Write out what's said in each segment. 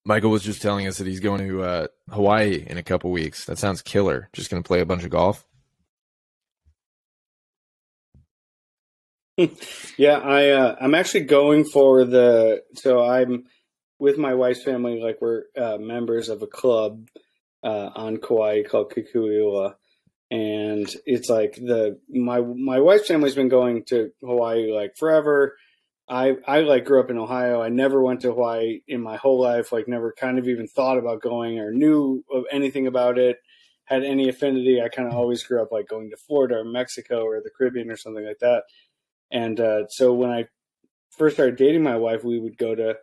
Michael was just telling us that he's going to Hawaii in a couple weeks. That sounds killer. Just going to play a bunch of golf. Yeah, I'm actually going for so I'm with my wife's family, like we're members of a club on Kauai called Kikui'ula. And it's like my wife's family's been going to Hawaii like forever. I like grew up in Ohio. I never went to Hawaii in my whole life, like never kind of even thought about going or knew of anything about it, had any affinity. I kind of always grew up like going to Florida or Mexico or the Caribbean or something like that. And so when I first started dating my wife, we would go to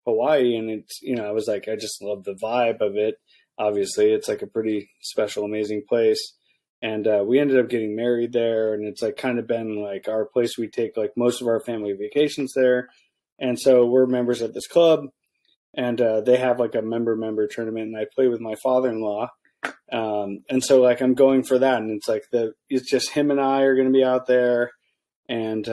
Hawaii, and it's, I was like, I just love the vibe of it. Obviously, it's like a pretty special, amazing place. And we ended up getting married there, and it's like kind of been like our place. We take like most of our family vacations there. And so we're members of this club, and they have like a member tournament, and I play with my father-in-law. And so like I'm going for that, and it's like it's just him and I are going to be out there, and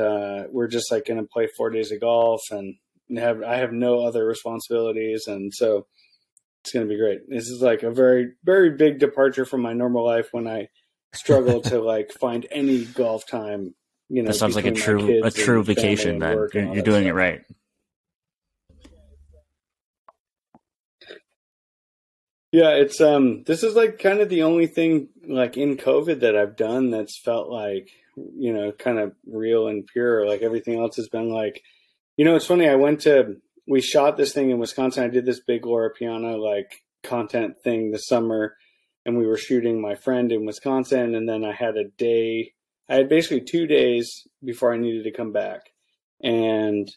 we're just like going to play 4 days of golf, and I have no other responsibilities. And so it's going to be great. This is like a very, very big departure from my normal life when I struggle to like find any golf time. That sounds like a true vacation. Then you're doing it right. Yeah, it's this is like kind of the only thing like in COVID that I've done that's felt like, kind of real and pure. Like everything else has been like, it's funny. We shot this thing in Wisconsin. I did this big Laura Piana like content thing this summer, and we were shooting my friend in Wisconsin. And then I had basically 2 days before I needed to come back. And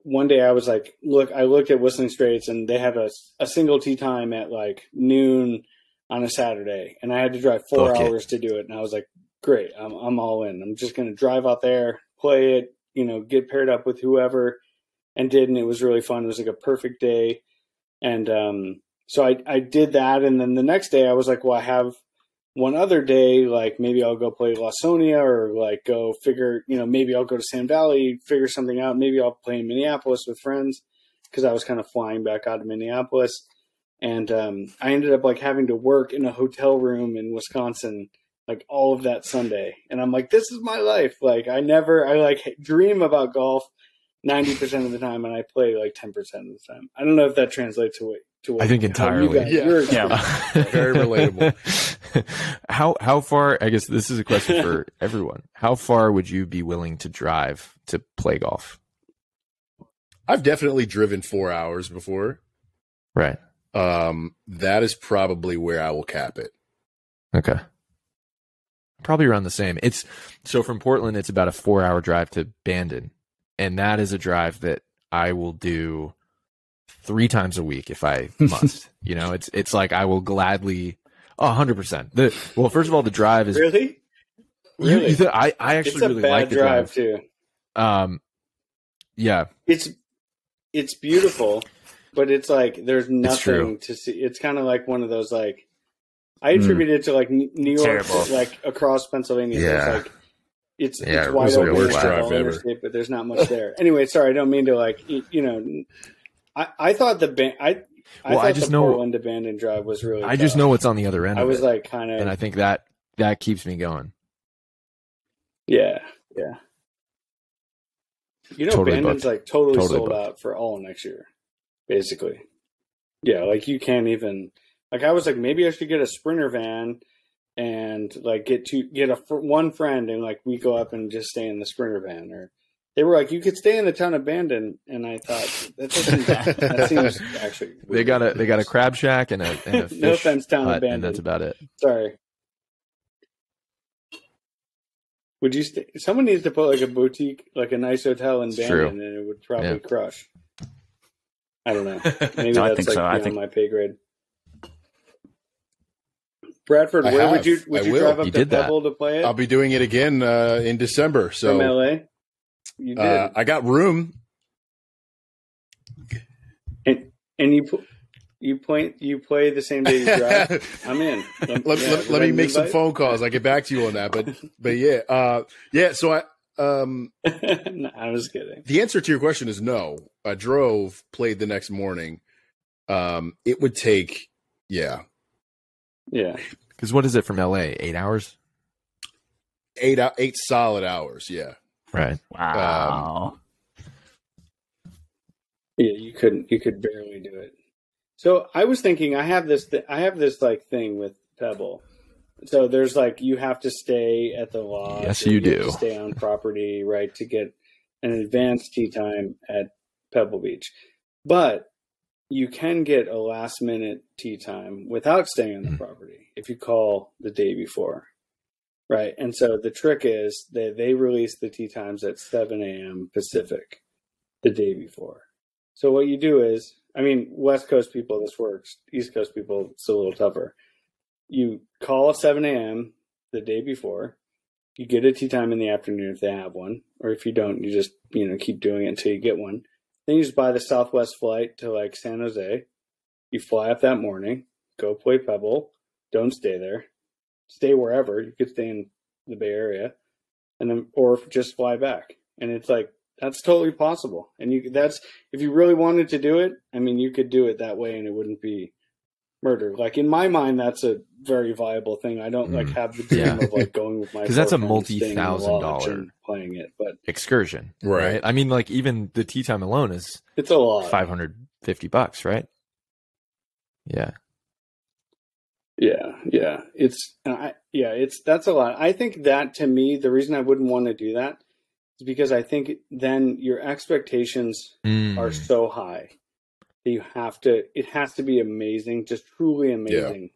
one day I was like, I looked at Whistling Straits, and they have a single tee time at like noon on a Saturday, and I had to drive 4 hours to do it. And I was like, great, I'm all in. I'm just going to drive out there, play it, get paired up with whoever, and it was really fun. It was like a perfect day. And so I did that. And then the next day I was like, well, I have one other day, like maybe I'll go play Lawsonia, or like go figure, maybe I'll go to Sand Valley, figure something out. Maybe I'll play in Minneapolis with friends, because I was kind of flying back out of Minneapolis. And I ended up like having to work in a hotel room in Wisconsin, like all of that Sunday. And I'm like, this is my life. Like I like dream about golf 90% of the time, and I play like 10% of the time. I don't know if that translates to what I think entirely. Very relatable. How far, I guess this is a question for everyone. How far would you be willing to drive to play golf? I've definitely driven 4 hours before. Right. That is probably where I will cap it. Okay. Probably around the same. So from Portland, it's about a 4-hour drive to Bandon. And that is a drive that I will do 3 times a week if I must. It's like I will gladly 100%. Well, first of all, the drive is really. I actually really like the drive too. Yeah, it's beautiful, but it's like there's nothing to see. It's kind of like one of those like I attribute it to like New York, like across Pennsylvania. Yeah. It's wide open, worst drive ever. But there's not much there. Anyway, sorry, I don't mean to like I thought the Portland to Bandon drive was really. I just know what's on the other end. I was like kind of, and I think that keeps me going. Yeah. Totally Bandon's booked. like totally sold booked. out for all next year, basically. Yeah, like you can't even like. I was like, maybe I should get a Sprinter van. And like get one friend, and like we go up and just stay in the Sprinter van. Or they were like, you could stay in the town of Bandon, and I thought that seems actually weird. They got a crab shack and a fish no offense, town hut, of Bandon, and that's about it. Sorry. Would you stay? Someone needs to put like a boutique, like a nice hotel in Bandon, and it would probably crush. I don't know. Maybe No, that's like beyond my pay grade. Bradford, where would you drive up to Pebble to play it? I'll be doing it again in December. So from LA, you did. I got room, and you play the same day you drive. I'm in. Let me make some phone calls. I'll get back to you on that. But yeah. So No, I was kidding. The answer to your question is no. I drove, played the next morning. It would take, yeah. Because what is it from LA? 8 hours? 8 solid hours. Yeah. Right. Wow. Yeah, you could barely do it. So I was thinking, I have this like thing with Pebble. So there's like, you have to stay at the lodge. Yes, you do. Have to stay on property, right, to get an advanced tee time at Pebble Beach. But you can get a last minute tee time without staying on the property if you call the day before. Right. And so the trick is that they release the tee times at 7 a.m. Pacific the day before. So what you do is, I mean, West Coast people, this works. East Coast people, it's a little tougher. You call at 7 a.m. the day before. You get a tee time in the afternoon if they have one. Or if you don't, you just, keep doing it until you get one. Then you just buy the Southwest flight to like San Jose. You fly up that morning, go play Pebble. Don't stay there. Stay wherever. You could stay in the Bay Area. And then, or just fly back. And it's like, that's totally possible. And if you really wanted to do it, I mean, you could do it that way and it wouldn't be murder. Like in my mind, that's a very viable thing. I don't like have the dream of like going with my, because that's a multi-$1,000 playing it, but excursion, right? I mean, like even the tee time alone it's a lot, $550, right? Yeah. That's a lot. I think that, to me, the reason I wouldn't want to do that is because I think then your expectations are so high that it has to be amazing, just truly amazing. Yeah.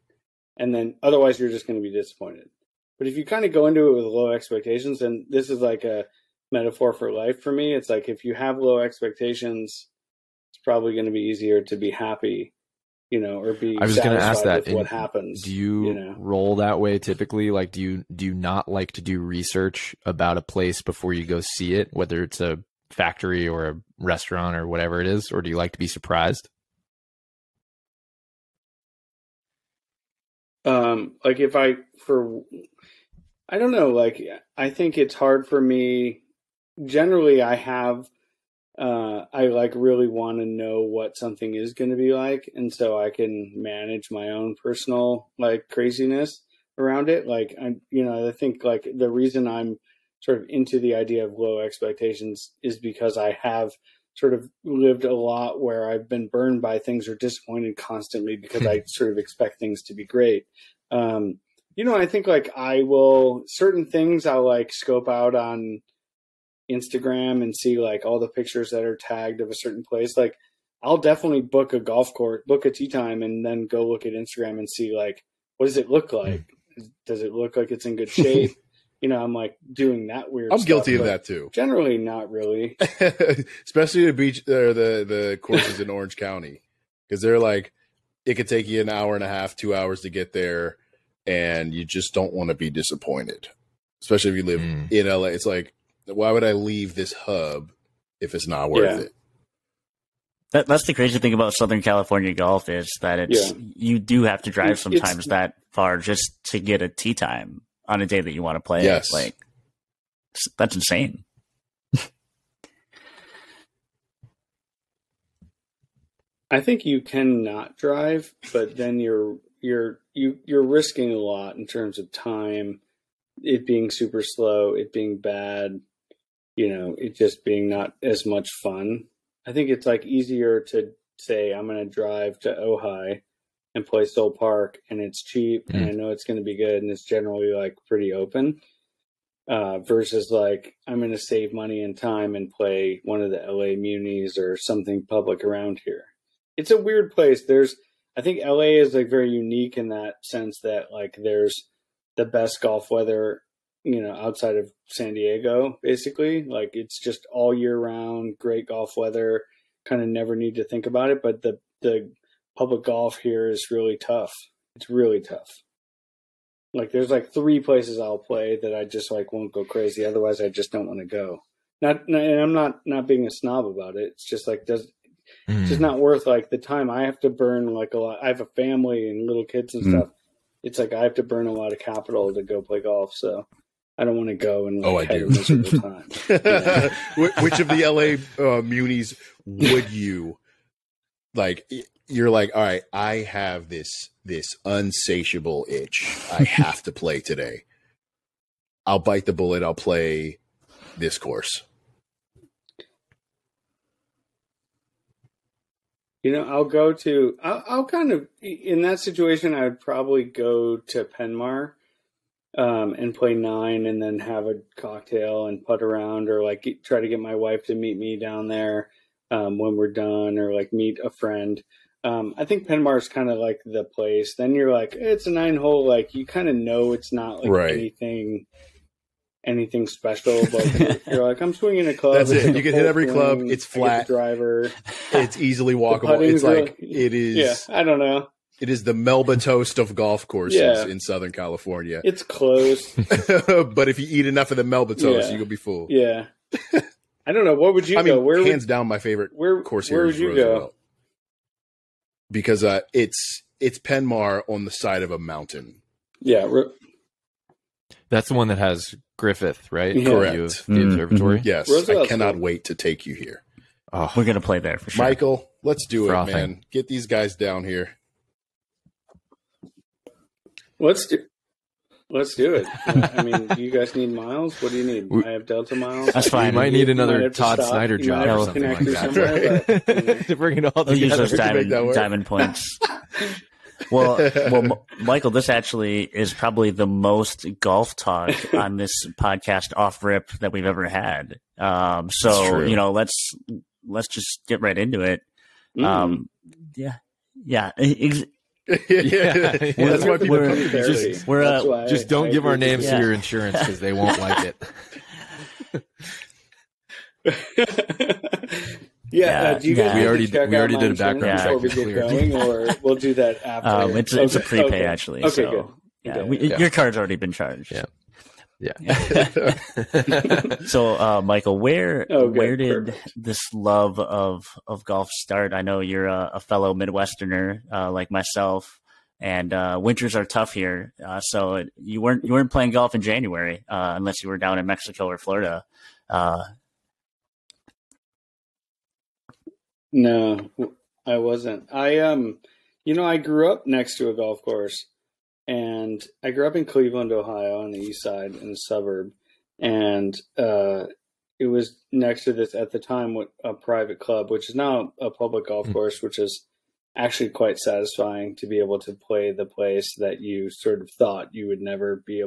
And then otherwise you're just going to be disappointed. But if you kind of go into it with low expectations, and this is like a metaphor for life for me, it's like if you have low expectations, it's probably going to be easier to be happy, or be I was going to ask that. What happens. Do you roll that way typically? Like, do you not like to do research about a place before you go see it, whether it's a factory or a restaurant or whatever it is, or do you like to be surprised? Like I don't know, like I think it's hard for me. Generally, I like really want to know what something is going to be like. And so I can manage my own personal like craziness around it. Like, I think like the reason I'm sort of into the idea of low expectations is because I have sort of lived a lot where I've been burned by things or disappointed constantly because I sort of expect things to be great. I think like certain things I'll like scope out on Instagram and see like all the pictures that are tagged of a certain place. Like I'll definitely book a tee time and then go look at Instagram and see like, what does it look like? Does it look like it's in good shape? I'm like doing that weird I'm stuff, guilty of that too. Generally not really. Especially the beach or the courses in Orange County. Because they're like, it could take you an hour and a half, 2 hours to get there, and you just don't want to be disappointed. Especially if you live in LA. It's like, why would I leave this hub if it's not worth it? That's the crazy thing about Southern California golf is that you do have to drive sometimes that far just to get a tee time on a day that you want to play. Yes. Like that's insane. I think you can not drive, but then you're risking a lot in terms of time, it being super slow, it being bad, it just being not as much fun. I think it's like easier to say I'm going to drive to Ojai and play Soul Park, and it's cheap, and I know it's going to be good, and it's generally like pretty open. Versus like I'm going to save money and time and play one of the LA munis or something public around here. It's a weird place. I think LA is like very unique in that sense that like there's the best golf weather, outside of San Diego, basically. Like it's just all year round, great golf weather, kind of never need to think about it. But the public golf here is really tough. It's really tough. Like there's like 3 places I'll play that I just like won't go crazy. Otherwise I just don't want to go. And I'm not being a snob about it. It's just like, it's just not worth like the time I have to burn like a lot. I have a family and little kids and stuff. It's like I have to burn a lot of capital to go play golf. So I don't want to go and I have do. a miserable time. Yeah. Which of the LA munis would you like? You're like, all right, I have this unsatiable itch. I have to play today. I'll bite the bullet. I'll play this course. I'll kind of, in that situation, I would probably go to Penmar and play 9 and then have a cocktail and putt around, or like try to get my wife to meet me down there when we're done, or like meet a friend. I think Penmar is kind of like the place. Then you're like, it's a 9-hole. Like you kind of know it's not like anything special, but you're like, I'm swinging a club. That's it. Like you can hit every club. It's flat. Driver. It's easily walkable. It's like it is. Yeah, I don't know. It is the Melba toast of golf courses in Southern California. It's close, but if you eat enough of the Melba toast, you'll be full. Yeah. I don't know. What would you go? Where hands down, my favorite course here is Roosevelt. Go? Because it's Penmar on the side of a mountain. Yeah. That's the one that has Griffith, right? Yeah. Correct. The observatory. Yes. Roosevelt's I cannot wait to take you here. Oh, we're going to play there for sure. Michael, let's do Frothing. it, man. Get these guys down here. Let's do it. I mean, do you guys need miles? What do you need? I have Delta miles. That's fine. You might need another Todd Snyder job or something like that. To bring it all They'll use together. those diamond points. Well, Michael, this actually is probably the most golf talk on this podcast off rip that we've ever had. So let's just get right into it. Yeah. That's why people come here. Just don't give our names to your insurance because they won't like it. Do you guys we already did a background check before we get going, or we'll do that after? It's a prepay actually. Okay, so, good. Your card's already been charged. Yeah. So, Michael, where did this love of golf start? I know you're a fellow Midwesterner like myself, and winters are tough here. So you weren't playing golf in January unless you were down in Mexico or Florida. No, I wasn't. I grew up next to a golf course. And I grew up in Cleveland, Ohio, on the east side in a suburb. And it was next to this, at the time, a private club, which is now a public golf course, which is actually quite satisfying to be able to play the place that you sort of thought you would never be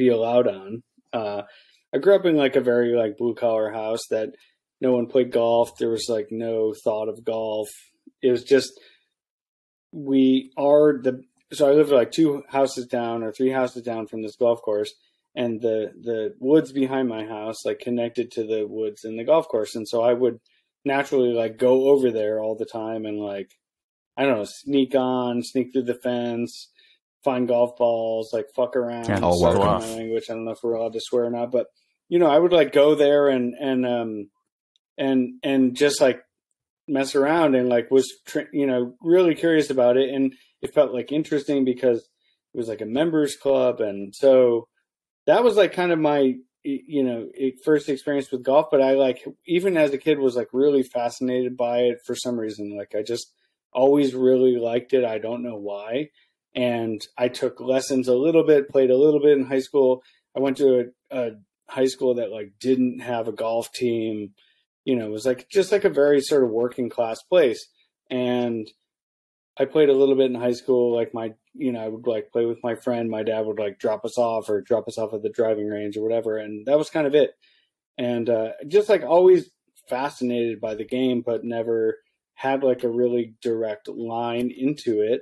allowed on. I grew up in like a very like blue collar house that no one played golf. There was like no thought of golf. It was just, so I lived like 2 houses down or 3 houses down from this golf course, and the woods behind my house like connected to the woods in the golf course. And so I would naturally like go over there all the time and like, I don't know, sneak through the fence, find golf balls, like fuck around. Yeah, all well off. My language. I don't know if we're allowed to swear or not, but I would like go there and just like mess around and like was really curious about it. And it felt like interesting because it was like a members club. And so that was like kind of my, first experience with golf. But I like, even as a kid, was like really fascinated by it for some reason. Like I just always really liked it. I don't know why. And I took lessons a little bit, played a little bit in high school. I went to a high school that like didn't have a golf team. It was like just like a very sort of working class place. And I played a little bit in high school. Like I would like play with my friend. My dad would like drop us off at the driving range or whatever. And that was kind of it. And just like always fascinated by the game, but never had like a really direct line into it.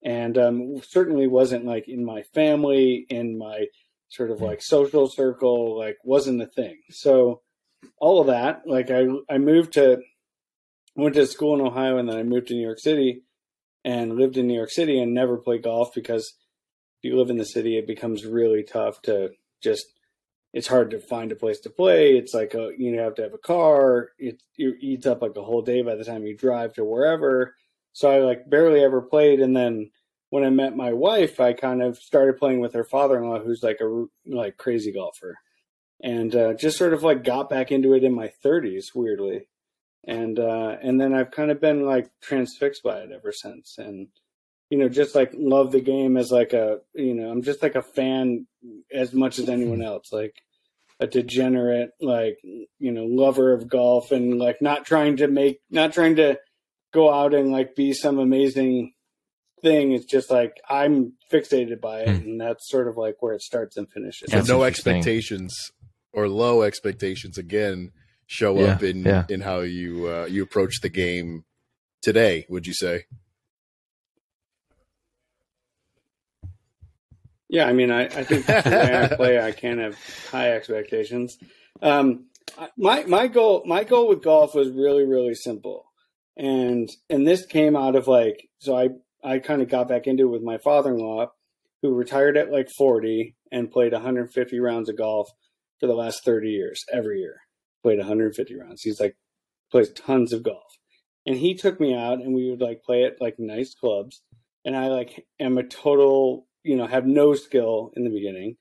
And certainly wasn't like in my family, in my sort of like social circle, like wasn't a thing. So all of that, like I went to school in Ohio, and then I moved to New York City and lived in New York City and never played golf because if you live in the city, it becomes really tough to it's hard to find a place to play. It's like you have to have a car. It eats up like a whole day by the time you drive to wherever. So I like barely ever played. And then when I met my wife, I kind of started playing with her father-in-law, who's like a crazy golfer, and just sort of like got back into it in my 30s, weirdly, and then I've kind of been like transfixed by it ever since, and just like love the game as like I'm just like a fan as much as anyone else, like a degenerate, like, lover of golf, and like not trying to go out and like be some amazing thing. It's just like I'm fixated by it, and that's sort of like where it starts and finishes. So no expectations or low expectations again show up in how you approach the game today, would you say? Yeah, I mean, I think the way I play, I can't have high expectations. My goal with golf was really, really simple, and this came out of like, so I kind of got back into it with my father-in-law, who retired at like 40 and played 150 rounds of golf for the last 30 years. Every year, played 150 rounds. He's like plays tons of golf, and he took me out, and we would like play at like nice clubs, and I like am a total, have no skill in the beginning,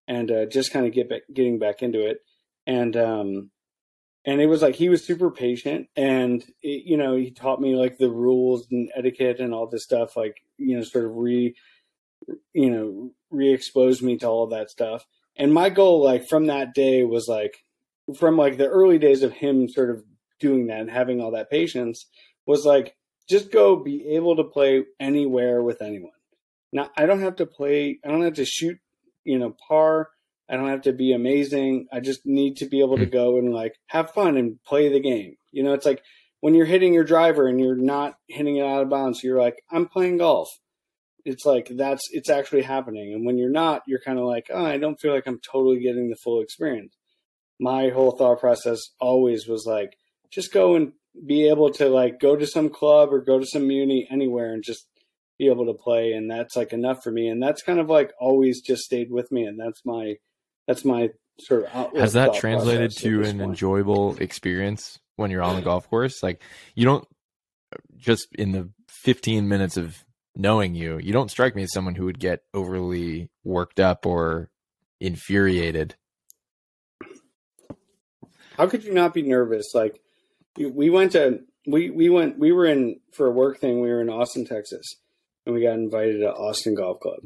and just kind of getting back into it. And it was like, he was super patient, and he taught me like the rules and etiquette and all this stuff, like, sort of re-exposed me to all of that stuff. And my goal, like from that day, was like, from like the early days of him sort of doing that and having all that patience, was like, just go be able to play anywhere with anyone. Now, I don't have to shoot, par. I don't have to be amazing. I just need to be able to go and like have fun and play the game. It's like when you're hitting your driver and you're not hitting it out of bounds, you're like, I'm playing golf. It's like, it's actually happening. And when you're not, you're kind of like, oh, I don't feel like I'm totally getting the full experience. My whole thought process always was like, just go and be able to like go to some club or go to some muni anywhere and just be able to play. And that's like enough for me. And that's kind of like always just stayed with me. And that's my sort of outlook. Has that translated to an enjoyable experience when you're on the golf course? Like, you don't, just in the 15 minutes of knowing you don't strike me as someone who would get overly worked up or infuriated. How could you not be nervous? Like, we were in for a work thing. We were in Austin, Texas, and we got invited to Austin Golf Club,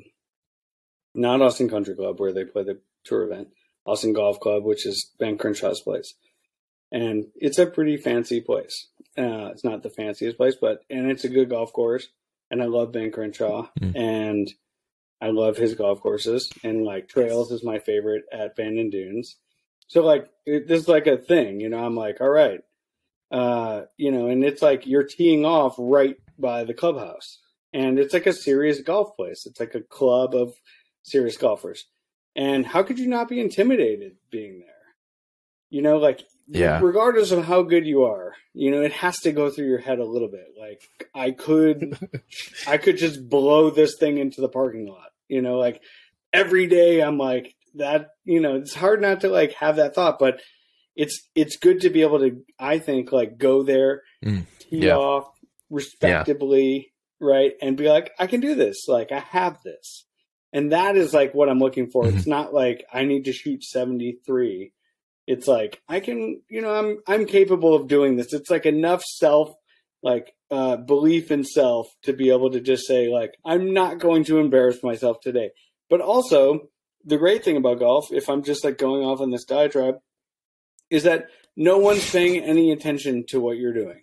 not Austin Country Club where they play the tour event. Austin Golf Club, which is Ben Crenshaw's place, and it's a pretty fancy place. It's not the fanciest place, and it's a good golf course. And I love Ben Crenshaw, and I love his golf courses, and like Trails is my favorite at Bandon Dunes. So like this is like a thing, I'm like, all right, and it's like you're teeing off right by the clubhouse, and it's like a serious golf place. It's like a club of serious golfers. And how could you not be intimidated being there? Like, regardless of how good you are, it has to go through your head a little bit. Like, I could just blow this thing into the parking lot. Like every day I'm like that. It's hard not to like have that thought, but it's good to be able to, I think, like go there, tee off respectably, right, and be like, I can do this. Like, I have this. And that is like what I'm looking for. It's not like I need to shoot 73. It's like I can, I'm capable of doing this. It's like enough belief in self to be able to just say like, I'm not going to embarrass myself today. But also the great thing about golf, if I'm just like going off on this diatribe, is that no one's paying any attention to what you're doing.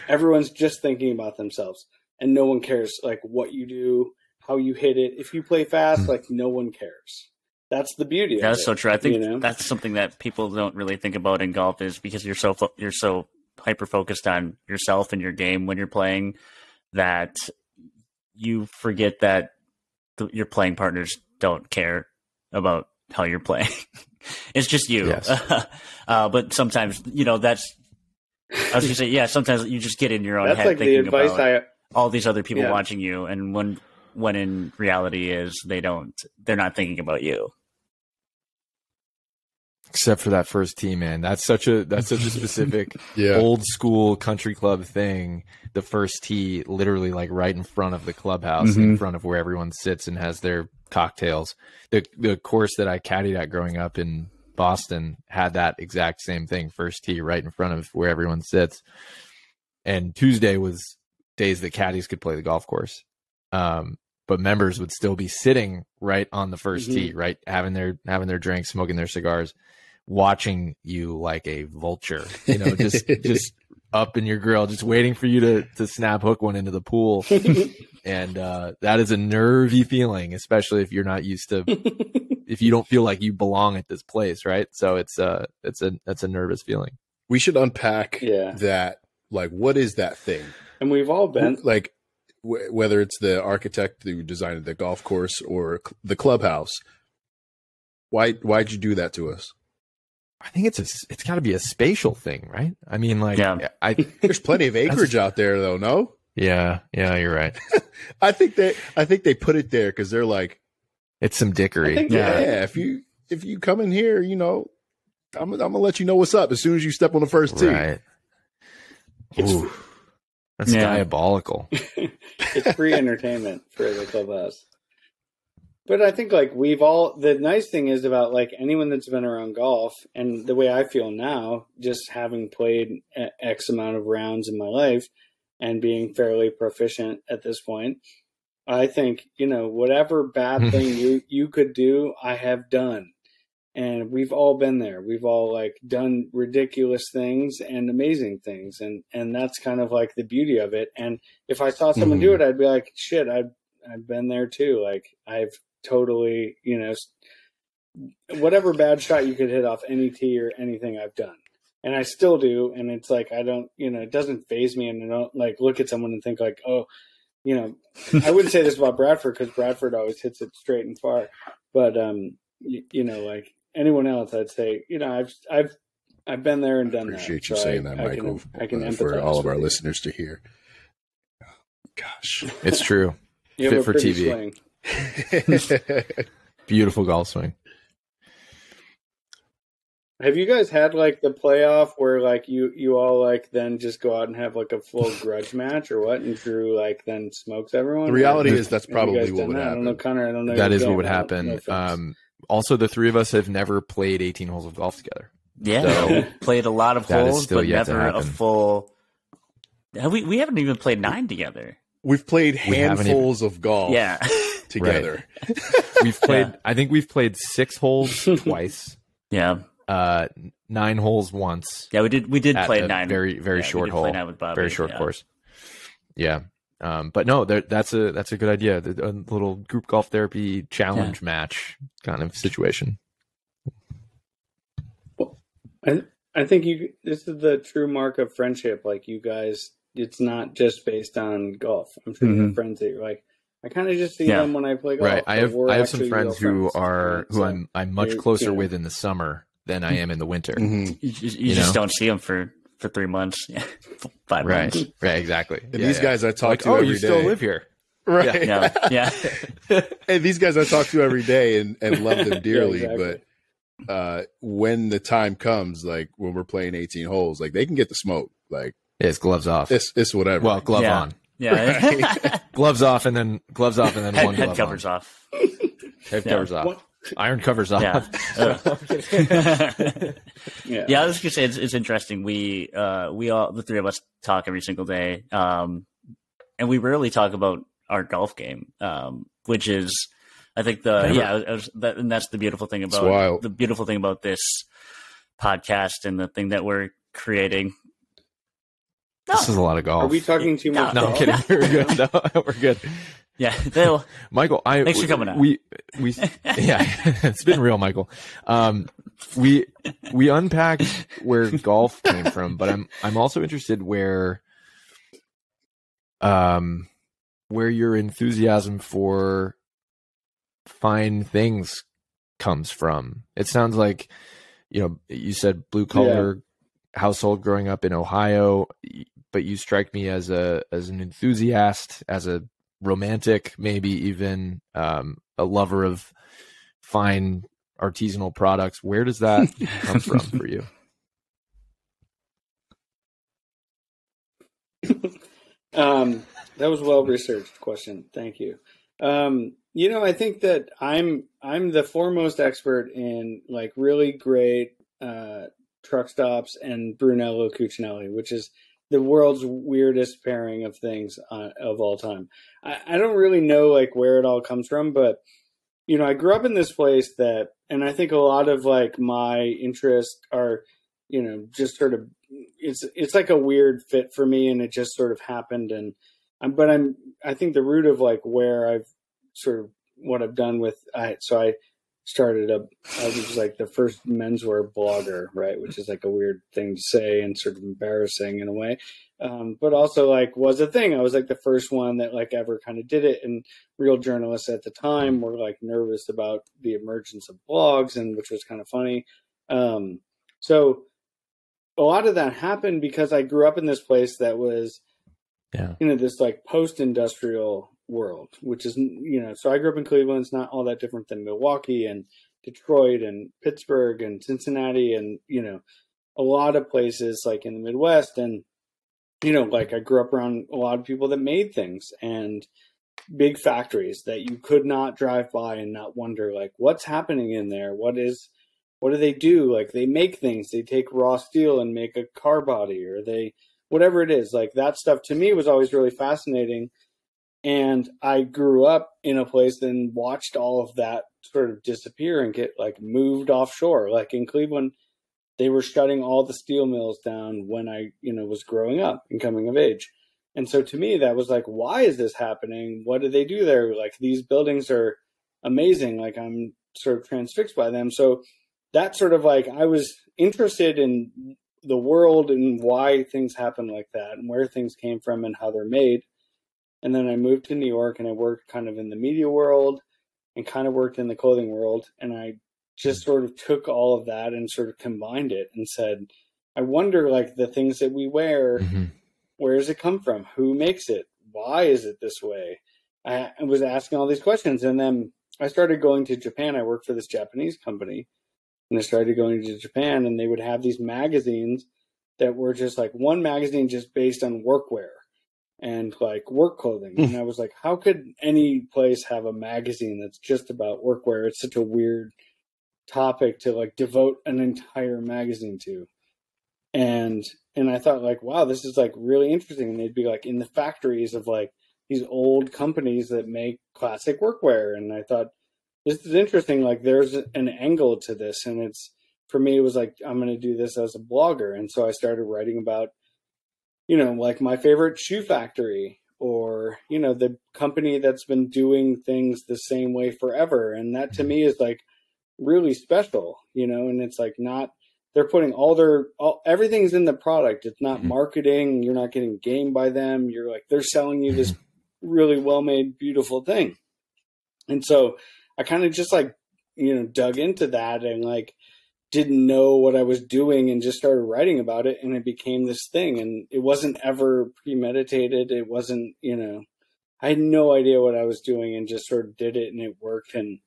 Everyone's just thinking about themselves, and no one cares like what you do, how you hit it. If you play fast, like no one cares. That's the beauty of it. That's so true. I think that's something that people don't really think about in golf, is because you're so hyper focused on yourself and your game when you're playing that you forget that your playing partners don't care about how you're playing. It's just you. Yes. But sometimes, that's, I was going to say, yeah, sometimes you just get in your own head like thinking about all these other people watching you. And when in reality is they're not thinking about you. Except for that first tee, man. That's such a specific old school country club thing. The first tee, literally like right in front of the clubhouse, in front of where everyone sits and has their cocktails. The course that I caddied at growing up in Boston had that exact same thing. First tee right in front of where everyone sits. And Tuesday was days that caddies could play the golf course. But members would still be sitting right on the first tee, right? Having their drinks, smoking their cigars, watching you like a vulture, just up in your grill, just waiting for you to snap hook one into the pool. And that is a nervy feeling, especially if you're not used to, if you don't feel like you belong at this place, right? So that's a nervous feeling. We should unpack that. Like, what is that thing? And we've all been like, whether it's the architect who designed the golf course or the clubhouse. Why'd you do that to us? I think it's got to be a spatial thing, right? I mean, like, there's plenty of acreage out there, though. No. Yeah, you're right. I think they put it there because they're like, it's some dickery. If you come in here, I'm gonna let you know what's up as soon as you step on the first tee. Right. Ooh, that's diabolical. It's free entertainment for the clubhouse. But I think like the nice thing is about like anyone that's been around golf, and the way I feel now, just having played X amount of rounds in my life and being fairly proficient at this point, I think, whatever bad thing you could do, I have done. And we've all been there. We've all like done ridiculous things and amazing things. And that's kind of like the beauty of it. And if I saw someone do it, I'd be like, shit, I've been there too. Like I've totally, whatever bad shot you could hit off any tee or anything I've done. And I still do. And it's like, I don't, it doesn't faze me. And I don't like look at someone and think like, oh, I wouldn't say this about Bradford because Bradford always hits it straight and far. But, like, anyone else, I'd say, I've been there and done Appreciate that. you saying that, Michael. I can for all of our listeners to hear. Gosh, it's true. Fit for TV. Beautiful golf swing. Have you guys had like the playoff where like you all like then just go out and have like a full grudge match or what, and Drew like then smokes everyone? The reality is that's probably what would happen. I don't know, Connor. I don't know. That is what would happen. Also, the three of us have never played 18 holes of golf together. Yeah, so played a lot of holes, but never a full. We haven't even played 9 together. We've played handfuls of golf. Together. Right. We've played. I think we've played 6 holes twice. Yeah. 9 holes once. Yeah, we did play 9. Very short hole. With Bobby, very short course. Yeah. But no, that's a good idea. A little group golf therapy challenge match kind of situation. Well, I think this is the true mark of friendship. Like you guys, it's not just based on golf. I'm sure you have friends that you're like, I kind of just see them when I play golf. Right. I have some friends who I'm much closer with in the summer than I am in the winter. You just don't see them for 3 months. 5 months. Right, exactly. And these guys I talk to every day. You still live here. Right. Yeah. And these guys I talk to every day and love them dearly. Exactly. But when the time comes, like when we're playing 18 holes, like they can get the smoke. Like it's gloves off. It's whatever. Well, glove on. Yeah. Right. gloves off and then one glove head covers on. off. Head covers off. What? Iron covers off. Yeah. I was gonna say it's interesting. We all, the three of us, talk every single day, and we rarely talk about our golf game, which is, I think and that's the beautiful thing about this podcast and the thing that we're creating. This is a lot of golf. Are we talking too much? No, I'm kidding. We're good. No, we're good. Yeah, Michael, thanks for coming out. It's been real, Michael. We unpacked where golf came from, but I'm also interested where your enthusiasm for fine things comes from. It sounds like, you said blue collar household growing up in Ohio, but you strike me as an enthusiast, as a romantic, maybe even a lover of fine artisanal products. Where does that come from for you? That was well-researched question. Thank you. I think that I'm the foremost expert in like really great truck stops and Brunello Cucinelli, which is the world's weirdest pairing of things of all time. I don't really know like where it all comes from, but I grew up in this place and I think a lot of like my interests are, just sort of, it's like a weird fit for me, and it just sort of happened. And I think the root of like where I've sort of what I've done with, I was like the first menswear blogger, right? Which is like a weird thing to say and sort of embarrassing in a way. But also like was a thing. I was like the first one that like ever kind of did it. And real journalists at the time were like nervous about the emergence of blogs, and which was kind of funny. So a lot of that happened because I grew up in this place that was, this like post-industrial world, which is, so I grew up in Cleveland. It's not all that different than Milwaukee and Detroit and Pittsburgh and Cincinnati and, a lot of places like in the Midwest. And, like I grew up around a lot of people that made things and big factories that you could not drive by and not wonder like what's happening in there. What do they do? Like they make things, they take raw steel and make a car body, or whatever it is, like that stuff to me was always really fascinating. And I grew up in a place and watched all of that sort of disappear and get like moved offshore. Like in Cleveland, they were shutting all the steel mills down when I, was growing up and coming of age. And so to me, that was like, why is this happening? What do they do there? Like these buildings are amazing. Like I'm sort of transfixed by them. So that sort of like, I was interested in the world and why things happen like that and where things came from and how they're made. And then I moved to New York and I worked kind of in the media world and kind of worked in the clothing world. And I just sort of took all of that and sort of combined it and said, I wonder like the things that we wear, where does it come from? Who makes it? Why is it this way? I was asking all these questions. And then I started going to Japan. I worked for this Japanese company. And I started going to Japan, and they would have these magazines that were just like one magazine just based on workwear and like work clothing. And I was like, how could any place have a magazine that's just about workwear? It's such a weird topic to like devote an entire magazine to. And I thought like, wow, this is like really interesting. And they'd be like in the factories of like these old companies that make classic workwear. And I thought, this is interesting. Like there's an angle to this. And for me, it was like, I'm going to do this as a blogger. And so I started writing about, like my favorite shoe factory or, the company that's been doing things the same way forever. And that to me is like really special, and it's like they're putting everything's in the product. It's not marketing. You're not getting gamed by them. You're like, they're selling you this really well-made, beautiful thing. And so I kind of just like, dug into that and like didn't know what I was doing and just started writing about it. And it became this thing, and it wasn't ever premeditated. It wasn't, I had no idea what I was doing and just sort of did it, and it worked. And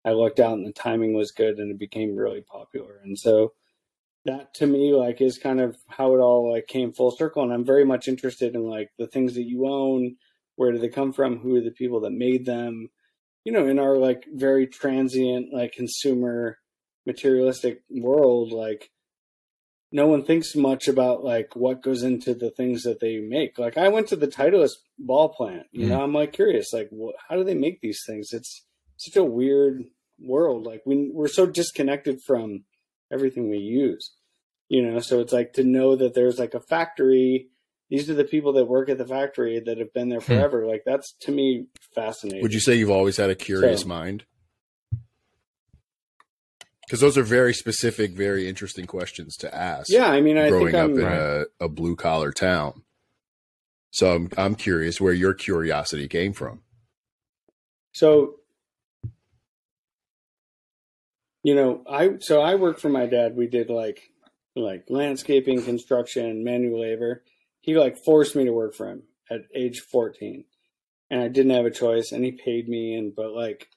I looked out and the timing was good, and it became really popular. And so that to me, like, is kind of how it all like came full circle. And I'm very much interested in like the things that you own. Where do they come from? Who are the people that made them? In our like very transient, like consumer materialistic world, like no one thinks much about like what goes into the things that they make. Like I went to the Titleist ball plant, I'm like curious, like how do they make these things? It's such a weird world. Like we're so disconnected from everything we use, so it's like to know that there's like a factory. These are the people that work at the factory that have been there forever. Like that's to me fascinating. Would you say you've always had a curious mind? Because those are very specific, very interesting questions to ask. Yeah, I mean, I growing think up in a blue collar town. So I'm curious where your curiosity came from. So, I worked for my dad. We did like landscaping, construction, manual labor. He like forced me to work for him at age 14, and I didn't have a choice. And he paid me, but like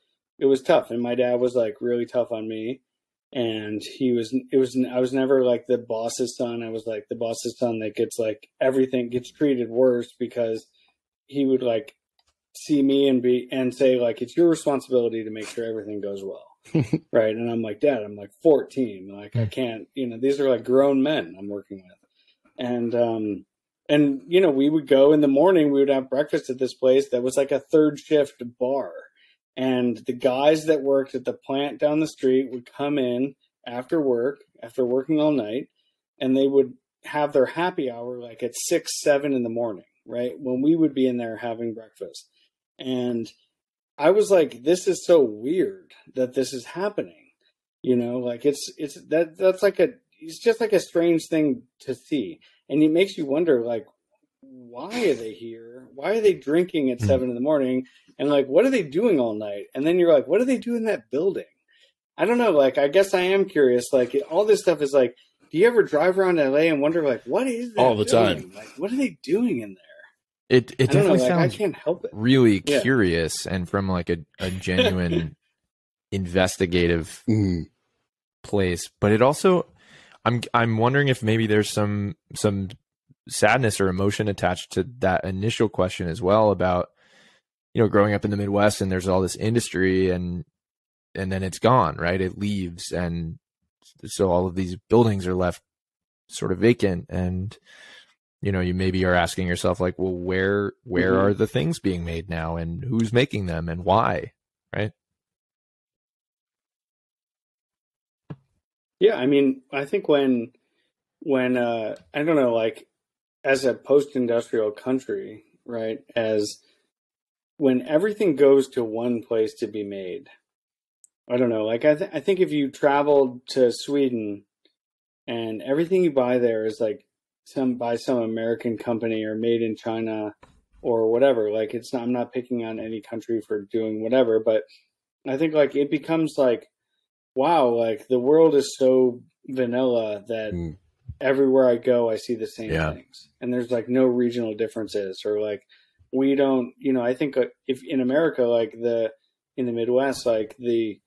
it was tough. And my dad was like really tough on me. And I was never like the boss's son. I was like the boss's son that gets like everything gets treated worse because he would like see me and say like, it's your responsibility to make sure everything goes well. Right. And I'm like, Dad, I'm like 14. Like I can't, these are like grown men I'm working with. And, we would go in the morning, we would have breakfast at this place that was like a third shift bar. And the guys that worked at the plant down the street would come in after work, after working all night, and they would have their happy hour like at 6, 7 in the morning, right? When we would be in there having breakfast. And I was like, this is so weird that this is happening. Like it's just like a strange thing to see. And it makes you wonder, like, why are they here? Why are they drinking at 7 in the morning? And like, what are they doing all night? And then you're like, what do they do in that building? I don't know. Like, I guess I am curious. Like, all this stuff is like, do you ever drive around LA and wonder, like, what is that all the building? time? Like, what are they doing in there? It definitely sounds I can't help it. Really curious, and from like a genuine investigative place. But it also, I'm wondering if maybe there's some sadness or emotion attached to that initial question as well about, growing up in the Midwest and there's all this industry and then it's gone, right? It leaves. And so all of these buildings are left sort of vacant. And, you maybe are asking yourself like, well, where are the things being made now and who's making them and why? Right. Yeah. I mean, I think when I don't know, like as a post-industrial country, right, when everything goes to one place to be made, I don't know, like I think if you traveled to Sweden and everything you buy there is like by some American company or made in China or whatever, like I'm not picking on any country for doing whatever, but I think like it becomes like, wow, like the world is so vanilla that everywhere I go, I see the same things. And there's like no regional differences or like, we don't, I think if in America, like in the Midwest, like a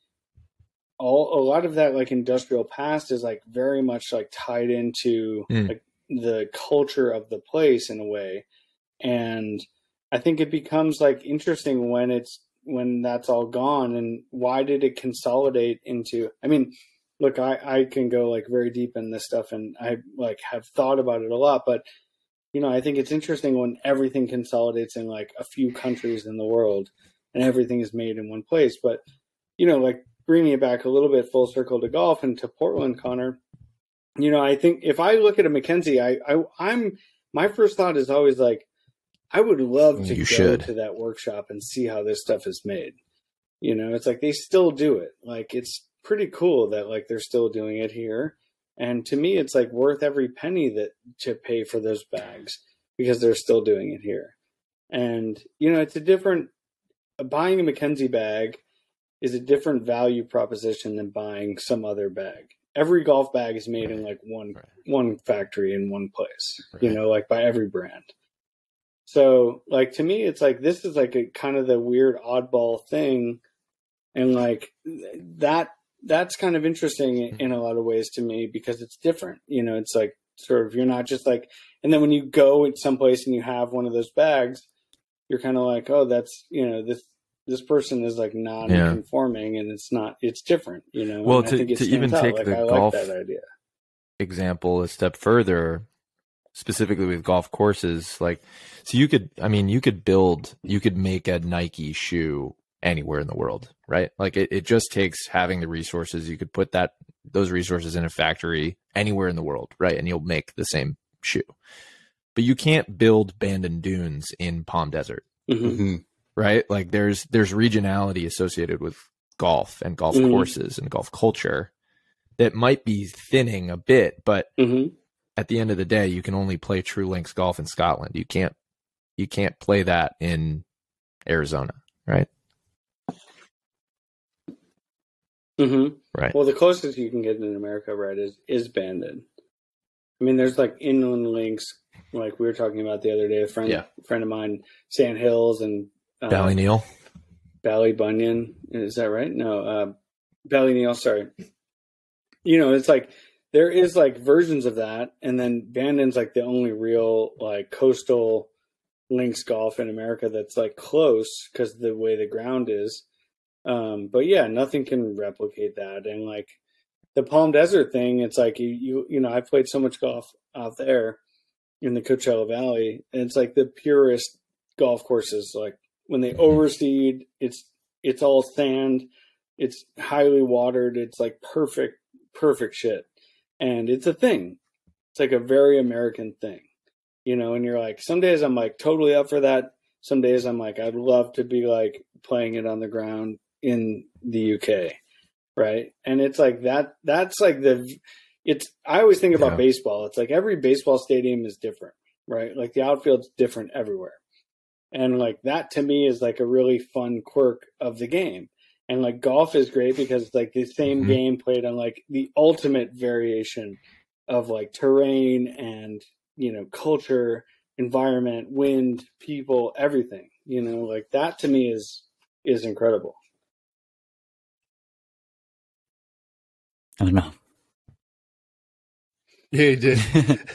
lot of that like industrial past is like very much like tied into like the culture of the place in a way. And I think it becomes like interesting when that's all gone. And why did it consolidate into, I mean, look, I can go like very deep in this stuff and I like have thought about it a lot, but I think it's interesting when everything consolidates in like a few countries in the world and everything is made in one place. But, like bringing it back a little bit full circle to golf and to Portland, Connor, I think if I look at a Mackenzie, my first thought is always like, I would love to go to that workshop and see how this stuff is made. It's like they still do it. Like, it's pretty cool that like they're still doing it here. And to me, it's like worth every penny to pay for those bags because they're still doing it here. And, it's buying a Mackenzie bag is a different value proposition than buying some other bag. Every golf bag is made in like one factory in one place, like by every brand. So like, to me, it's like, this is like a kind of the weird oddball thing. And like that's kind of interesting in a lot of ways to me because it's different. It's like sort of, you're not just like, and then when you go at someplace and you have one of those bags, you're kind of like, oh, that's, this person is like non-conforming and it's different, Well, to even take the golf like that idea. Example a step further, specifically with golf courses, like, so you could make a Nike shoe anywhere in the world, right? Like it just takes having the resources. You could put those resources in a factory anywhere in the world, right? And you'll make the same shoe. But you can't build Bandon Dunes in Palm Desert, right? Like there's regionality associated with golf and golf courses and golf culture that might be thinning a bit, but at the end of the day, you can only play True Links golf in Scotland. You can't play that in Arizona, right? Right. Well, the closest you can get in America, right, is Bandon. I mean, there's like inland links, like we were talking about the other day. A friend of mine, Sand Hills and Ballyneal. Ballybunion. Is that right? No, Ballyneal. Sorry. You know, it's like there is like versions of that, and then Bandon's like the only real like coastal links golf in America that's like close because of the way the ground is. But yeah, nothing can replicate that. And like the Palm Desert thing, it's like you know, I played so much golf out there in the Coachella Valley, and it's like the purest golf courses. Like when they overseed, it's all sand, it's highly watered, it's like perfect shit. And it's a thing. It's like a very American thing, you know, and you're like, some days I'm like totally up for that. Some days I'm like, I'd love to be like playing it on the ground in the UK. Right. And it's like that's like I always think about baseball. It's like every baseball stadium is different, right? Like the outfield's different everywhere. And like that to me is like a really fun quirk of the game. And like golf is great because it's like the same game played on like the ultimate variation of like terrain and, you know, culture, environment, wind, people, everything, you know, like that to me is incredible. I don't know. Yeah, you did.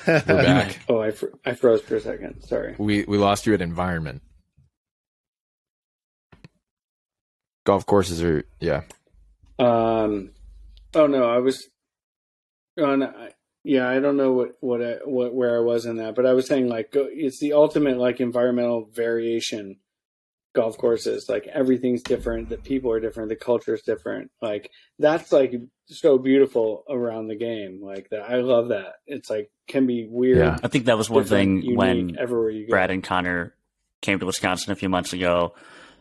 We're back. Oh, I froze for a second. Sorry. We lost you at environment. Golf courses are, yeah. Oh no, I was on. Yeah, I don't know where I was in that, but I was saying like it's the ultimate like environmental variation. Golf courses, like everything's different, the people are different, the culture is different. Like that's like so beautiful around the game. Like that, I love that. It's like can be weird. Yeah. I think that was one thing unique, when everywhere you go. Brad and Connor came to Wisconsin a few months ago,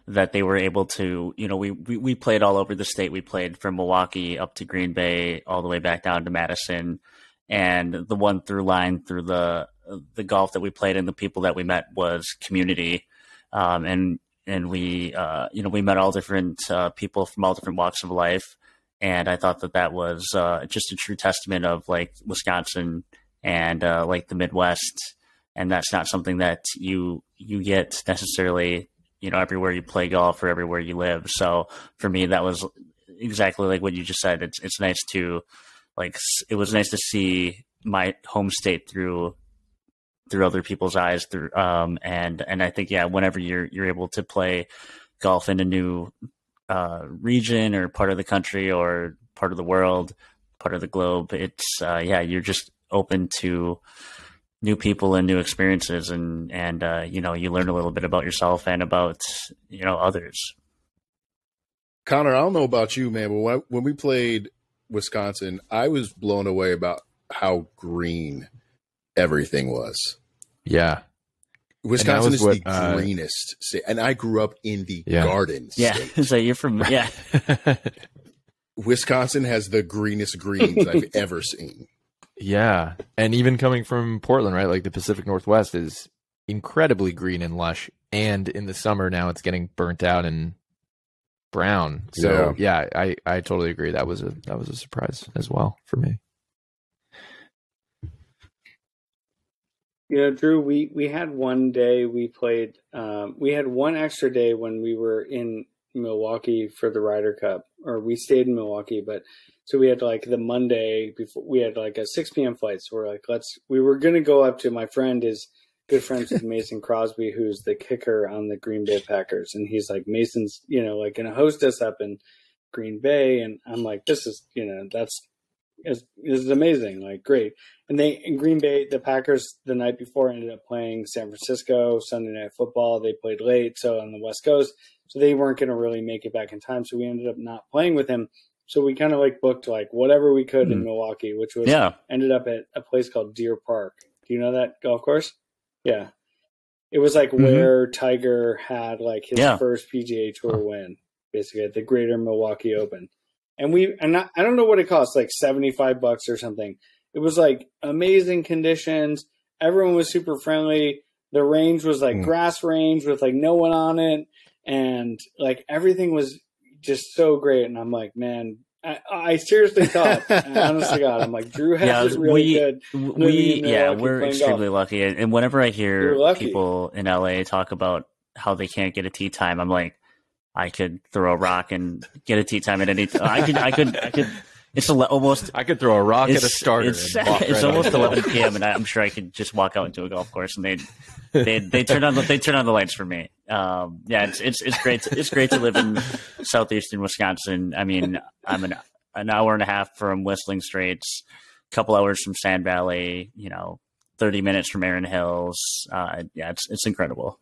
that they were able to, you know, we played all over the state. We played from Milwaukee up to Green Bay, all the way back down to Madison. And the one through line through the golf that we played and the people that we met was community. And we, you know, we met all different people from all different walks of life. And I thought that was just a true testament of like Wisconsin and like the Midwest. And that's not something that you get necessarily, you know, everywhere you play golf or everywhere you live. So for me, that was exactly like what you just said. It's nice to like, it was nice to see my home state through other people's eyes and I think, yeah, whenever you're able to play golf in a new region or part of the country or part of the world, part of the globe, it's you're just open to new people and new experiences and you know, you learn a little bit about yourself and about, you know, others. Connor, I don't know about you, man, but when we played Wisconsin, I was blown away about how green everything was. Yeah. Wisconsin is the greenest state. And I grew up in the Garden State. Yeah. So you're from, yeah. Wisconsin has the greenest greens I've ever seen. Yeah. And even coming from Portland, right? Like the Pacific Northwest is incredibly green and lush. And in the summer now it's getting burnt out and brown. So yeah, I totally agree. That was a surprise as well for me. You know, Drew, we had one day we played, we had one extra day when we were in Milwaukee for the Ryder Cup, or we stayed in Milwaukee, but so we had like the Monday before we had like a 6 p.m. flight. So we're like, we were going to go up to, my friend is good friends with Mason Crosby, who's the kicker on the Green Bay Packers. And he's like, Mason's, you know, like going to host us up in Green Bay. And I'm like, this is, you know, this is amazing. Like, great. And in Green Bay, the Packers the night before ended up playing San Francisco Sunday Night Football. They played late, so on the West Coast, so they weren't going to really make it back in time. So we ended up not playing with him. So we kind of like booked like whatever we could in Milwaukee, which was ended up at a place called Deer Park. Do you know that golf course? Yeah, it was like where Tiger had like his first PGA Tour win, basically at the Greater Milwaukee Open. And I don't know what it cost, like $75 or something. It was like amazing conditions. Everyone was super friendly. The range was like grass range with like no one on it. And like everything was just so great. And I'm like, man, I seriously thought, honest to God, I'm like, Drew has it really good. We're extremely lucky. And whenever I hear people in LA talk about how they can't get a tee time, I'm like, I could throw a rock and get a tee time at any time. I could. It's almost. I could throw a rock at a starter. It's almost 11 p.m. and I'm sure I could just walk out into a golf course and they turn on the lights for me. Yeah, it's great. It's great to live in southeastern Wisconsin. I mean, I'm an hour and a half from Whistling Straits, a couple hours from Sand Valley. 30 minutes from Erin Hills. Yeah, it's incredible.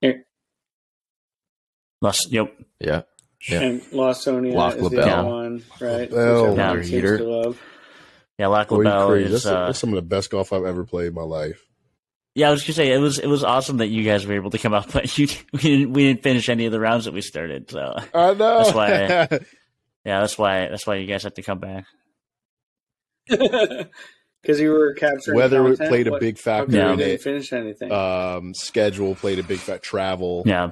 Yep. Yeah. And Lawsonia is the other one, right? Oh, heater. Yeah, Lac LaBelle is that's some of the best golf I've ever played in my life. Yeah, I was gonna say it was awesome that you guys were able to come out, but we didn't finish any of the rounds that we started. So I know that's why. Yeah, that's why you guys have to come back. Because you were capturing weather content? played a big factor in it. Didn't finish anything. Schedule played a big travel. Yeah,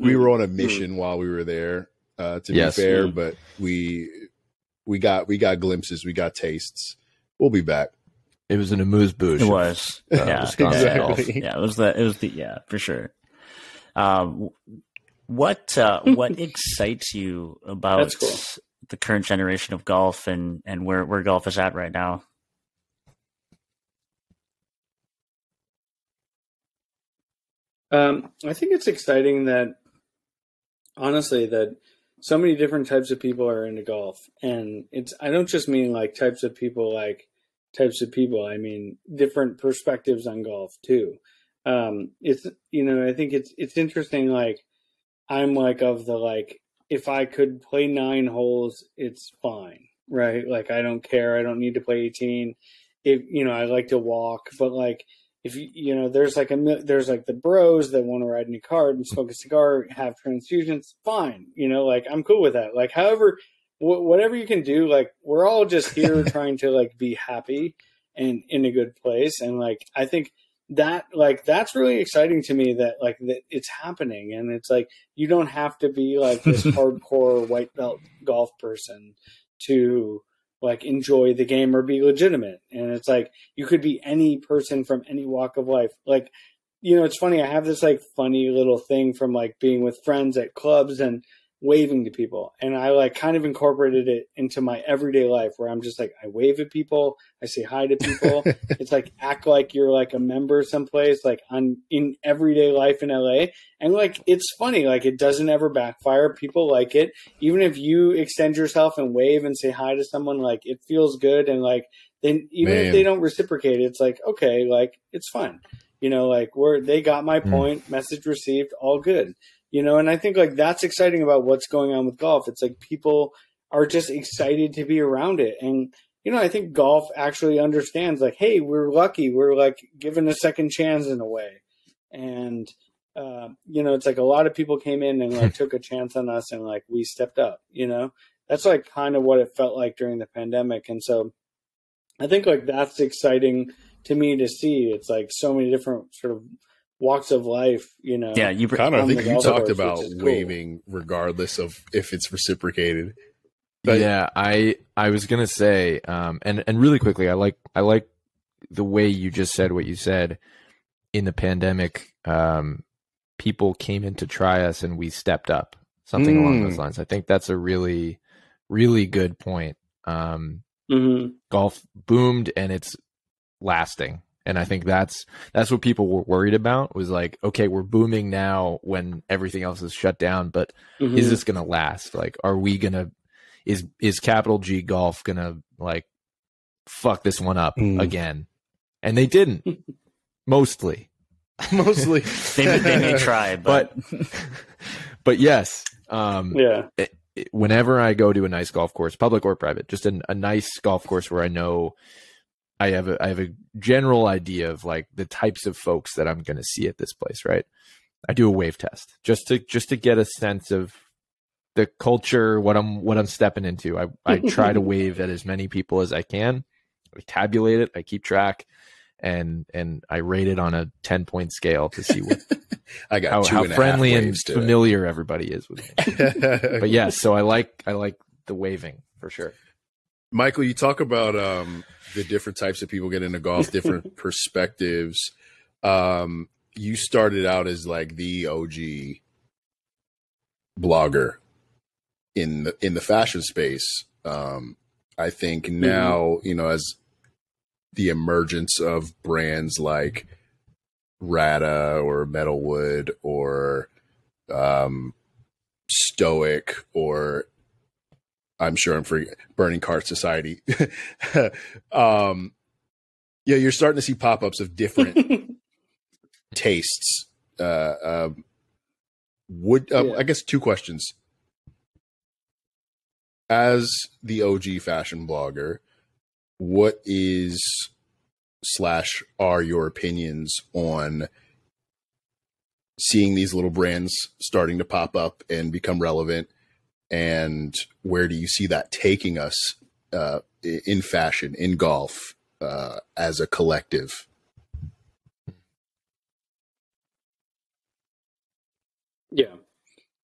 we were on a mission while we were there. To be fair, but we got glimpses, we got tastes. We'll be back. It was an amuse-bouche. It was. Yeah, exactly. Yeah, it was the for sure. What excites you about the current generation of golf and where golf is at right now? I think it's exciting that, honestly, that so many different types of people are into golf, and I don't just mean like types of people. I mean different perspectives on golf too. It's I think it's interesting. Like I'm like of the like if I could play 9 holes, it's fine, right? Like I don't care. I don't need to play 18. If I like to walk, but like. If there's like the bros that want to ride in a cart and smoke a cigar, have transfusions, fine. Like I'm cool with that. Like, however, whatever you can do, like we're all just here trying to like be happy and in a good place. And like, I think that like, that's really exciting to me that like that it's happening. And it's like, you don't have to be like this hardcore white belt golf person to like enjoy the game or be legitimate. And it's like, you could be any person from any walk of life. Like, it's funny. I have this like funny little thing from like being with friends at clubs and waving to people. And I like kind of incorporated it into my everyday life where I'm just like, I wave at people. I say hi to people. It's like, act like you're like a member someplace, like in everyday life in LA. And like, it's funny, like it doesn't ever backfire. People like it. Even if you extend yourself and wave and say hi to someone, like it feels good. And like, then even if they don't reciprocate, it's like, okay, like it's fun, like they got my point, message received, all good. And I think like that's exciting about what's going on with golf. It's like people are just excited to be around it. And, I think golf actually understands like, hey, we're lucky. We're like given a second chance in a way. And, it's like a lot of people came in and like took a chance on us and like we stepped up, that's like kind of what it felt like during the pandemic. And so I think like that's exciting to me to see. It's like so many different sort of walks of life, Yeah, Connor, I think you talked about waving regardless of if it's reciprocated. But yeah, I was gonna say, and really quickly, I like the way you just said what you said. In the pandemic, people came in to try us, and we stepped up. Something along those lines. I think that's a really, really good point. Golf boomed, and it's lasting. And I think that's what people were worried about was like, okay, we're booming now when everything else is shut down, but is this going to last? Like, are we going to, is capital G golf going to like fuck this one up again? And they didn't mostly. they may try, but yes. Whenever I go to a nice golf course, public or private, just a nice golf course where I know I have a general idea of like the types of folks that I'm going to see at this place, right? I do a wave test just to get a sense of the culture, what I'm stepping into. I try to wave at as many people as I can. I tabulate it, I keep track, and I rate it on a 10-point scale to see what I got how friendly and familiar everybody is with me. But yeah, so I like the waving for sure. Michael, you talk about the different types of people get into golf, different perspectives. You started out as like the OG blogger in the fashion space. I think now, as the emergence of brands like Rada or Metalwood or Stoic, or I'm sure I'm free Burning Cart Society. You're starting to see pop-ups of different tastes. I guess two questions. As the OG fashion blogger, what is / are your opinions on seeing these little brands starting to pop up and become relevant? And where do you see that taking us in fashion, in golf, as a collective? Yeah.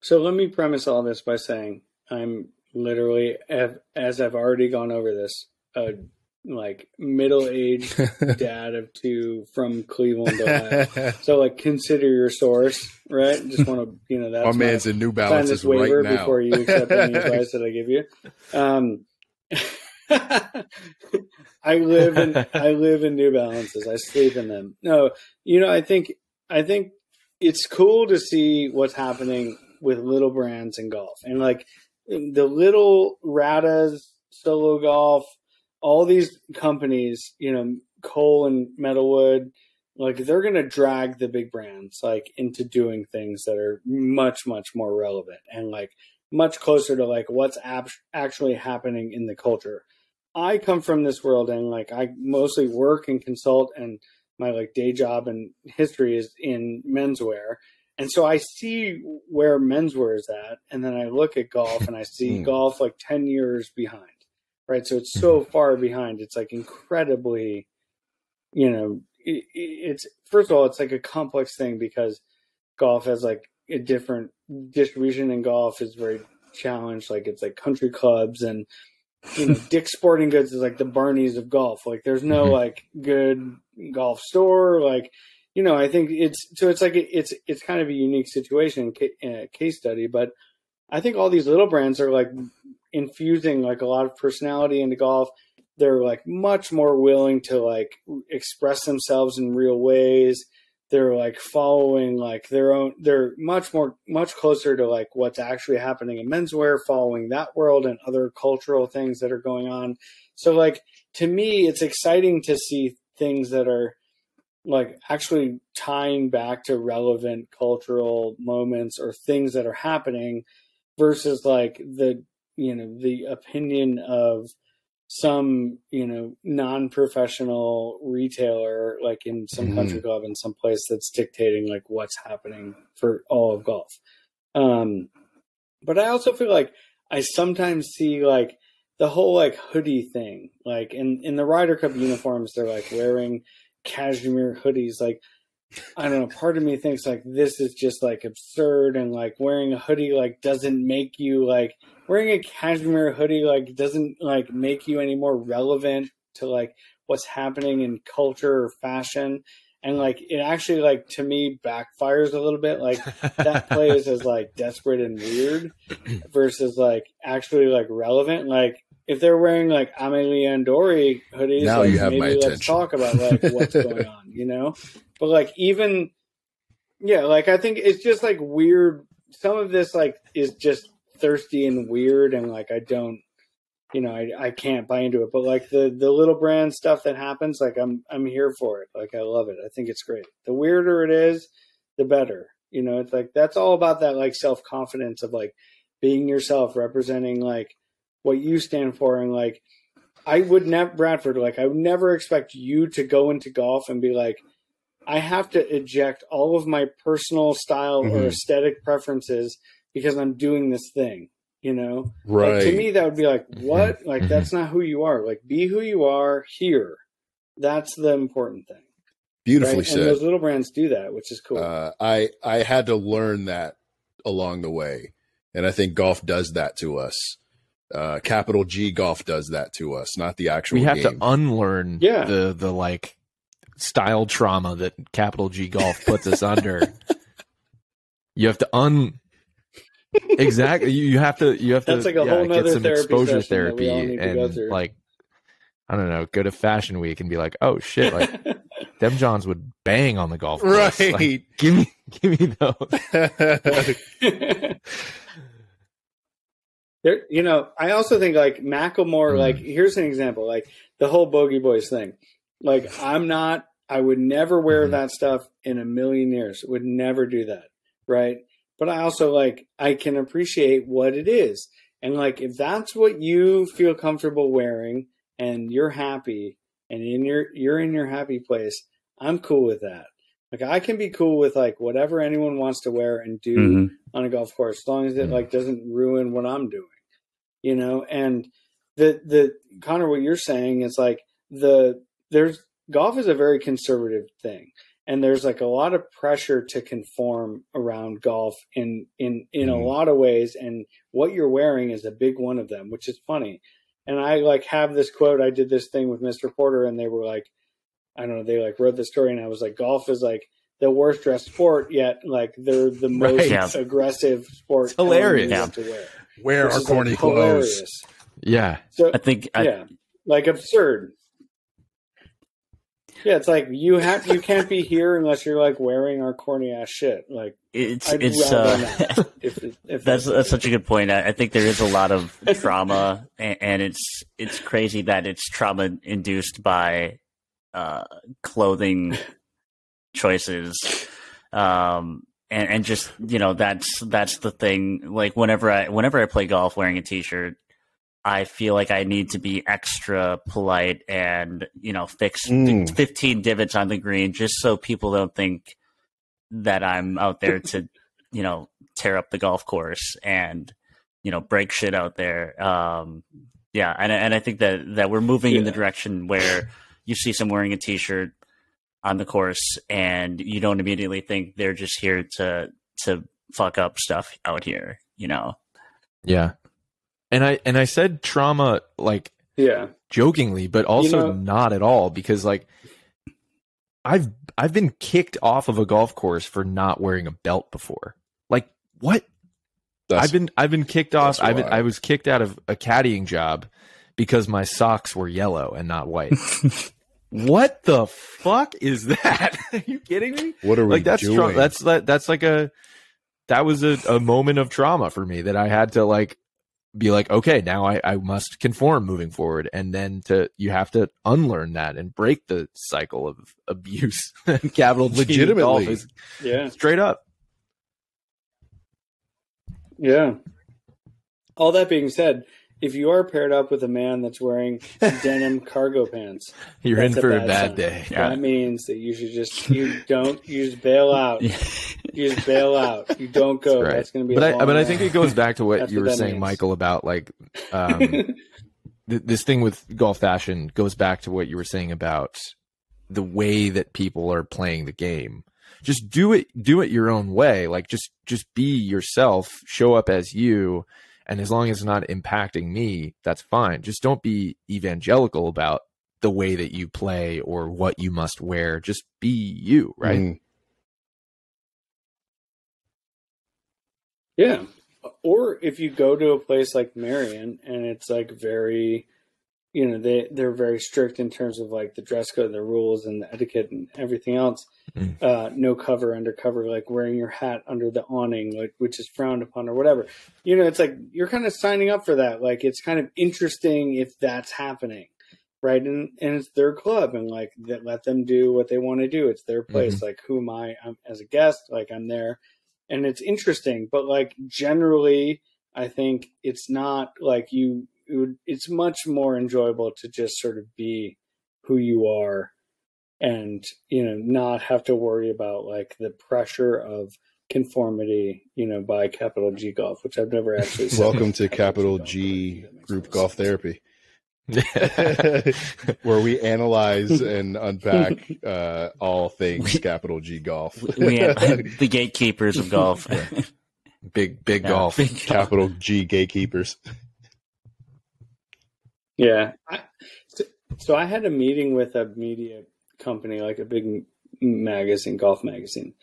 So let me premise all this by saying I'm literally, as I've already gone over this, like middle-aged dad of two from Cleveland, Ohio. So like consider your source, right? Just want to, that's my man's in New Balances right now. Before you accept any advice that I give you. I live in New Balances. I sleep in them. No, I think it's cool to see what's happening with little brands in golf, and like the little Radas, Solo Golf, all these companies, Cole and Metalwood, like they're going to drag the big brands like into doing things that are much, much more relevant and like much closer to like what's actually happening in the culture. I come from this world, and like I mostly work and consult, and my like day job and history is in menswear. And so I see where menswear is at, and then I look at golf and I see golf like 10 years behind. Right. So it's so far behind. It's like incredibly, it's first of all, it's like a complex thing because golf has like a different distribution in golf is very challenged. Like it's like country clubs and, Dick's Sporting Goods is like the Barney's of golf. Like there's no like good golf store. Like, I think it's like, it's kind of a unique situation, case study, but I think all these little brands are like infusing like a lot of personality into golf. They're like much more willing to like express themselves in real ways. They're like following like they're much closer to like what's actually happening in menswear, following that world and other cultural things that are going on. So like, to me, it's exciting to see things that are like actually tying back to relevant cultural moments or things that are happening versus like the opinion of some, non-professional retailer, like in some country club in some place that's dictating like what's happening for all of golf. But I also feel like I sometimes see like the whole like hoodie thing, like in the Ryder Cup uniforms, they're like wearing cashmere hoodies. Like, I don't know, part of me thinks like this is just like absurd, and like wearing a hoodie like doesn't make you like wearing a cashmere hoodie like doesn't like make you any more relevant to like what's happening in culture or fashion. And like it actually like to me backfires a little bit. Like that plays as like desperate and weird versus like actually like relevant. Like if they're wearing like Amelie Andori hoodies, now like, you have maybe my let's attention. talk about like what's going on, But like even, like I think it's just like weird. Some of this like is just thirsty and weird, and like I don't, I can't buy into it. But like the little brand stuff that happens, like I'm here for it. Like I love it. I think it's great. The weirder it is, the better. It's like that's all about that like self-confidence of like being yourself, representing like what you stand for. And like I would never, Bradford, like I would never expect you to go into golf and be like, I have to eject all of my personal style or aesthetic preferences because I'm doing this thing, Right. Like, to me, that would be like, what? Like, that's not who you are. Like, be who you are here. That's the important thing. Beautifully right? said. And those little brands do that, which is cool. I had to learn that along the way. And I think golf does that to us. Capital G golf does that to us, not the actual We have game. to unlearn the like style trauma that capital G golf puts us under. You have to Exactly. You have to That's like a whole get nother some therapy exposure session that we all therapy need to go and through. like, I don't know, go to Fashion Week and be like, oh shit, like them Johns would bang on the golf course. Right. Like, give me those. There, you know, I also think like Macklemore, like here's an example, like the whole Bogey Boys thing. Like I would never wear that stuff in a million years. Would never do that. Right. But I also like, I can appreciate what it is. And like, if that's what you feel comfortable wearing and you're happy and you're in your happy place, I'm cool with that. Like I can be cool with like whatever anyone wants to wear and do on a golf course, as long as it like doesn't ruin what I'm doing, you know? And the Connor, what you're saying is like golf is a very conservative thing. And there's like a lot of pressure to conform around golf in a lot of ways. And what you're wearing is a big one of them, which is funny. And I like have this quote. I did this thing with Mr. Porter and they were like, I don't know, they like wrote the story and I was like, golf is like the worst dressed sport, yet like they're the most aggressive sport. It's hilarious. To wear. Wear our corny clothes. Hilarious. Yeah. So I think like absurd. Yeah, it's like you can't be here unless you're like wearing our corny ass shit. Like it's if that's such a good point. I think there is a lot of trauma, and it's crazy that it's trauma induced by clothing choices, and just, you know, that's the thing. Like whenever I play golf wearing a t-shirt, I feel like I need to be extra polite and, you know, fix 15 divots on the green just so people don't think that I'm out there to, you know, tear up the golf course and, you know, break shit out there. Yeah, and I think that we're moving in the direction where you see someone wearing a t-shirt on the course and you don't immediately think they're just here to fuck up stuff out here, you know? Yeah. And I said trauma like jokingly, but also not at all, because like I've been kicked off of a golf course for not wearing a belt before. Like what? I've been kicked off. I was kicked out of a caddying job because my socks were yellow and not white. What the fuck is that? Are you kidding me? What are we doing? That was a moment of trauma for me that I had to like be like, okay, now I must conform moving forward. And then you have to unlearn that and break the cycle of abuse. Capital G legitimately. Golf is straight up. Yeah. All that being said, if you are paired up with a man that's wearing denim cargo pants, you're in for a bad day. Yeah. That means that you should just bail out. You just bail out. You don't go. Right. That's going to be. But I think it goes back to what you were saying, Michael, about like this thing with golf fashion goes back to what you were saying about the way that people are playing the game. Just do it your own way. Like just be yourself. Show up as you. And as long as it's not impacting me, that's fine. Just don't be evangelical about the way that you play or what you must wear. Just be you, right? Yeah. Or if you go to a place like Marion and it's like very, you know, they're very strict in terms of like the dress code, the rules and the etiquette and everything else. No cover, undercover, like wearing your hat under the awning, like which is frowned upon or whatever. You know, it's like you're kind of signing up for that. Like it's kind of interesting if that's happening, right? And it's their club, and like let them do what they want to do. It's their place. Like who am I? I'm as a guest, like I'm there, and it's interesting. But like generally, I think it's not like it's much more enjoyable to just sort of be who you are and, you know, not have to worry about like the pressure of conformity, you know, by capital G Golf, which I've never actually said. Welcome to capital G group golf therapy, where we analyze and unpack all things capital G Golf. We have the gatekeepers of golf. Big golf. Capital G gatekeepers. Yeah. So I had a meeting with a media company, like a big magazine, golf magazine.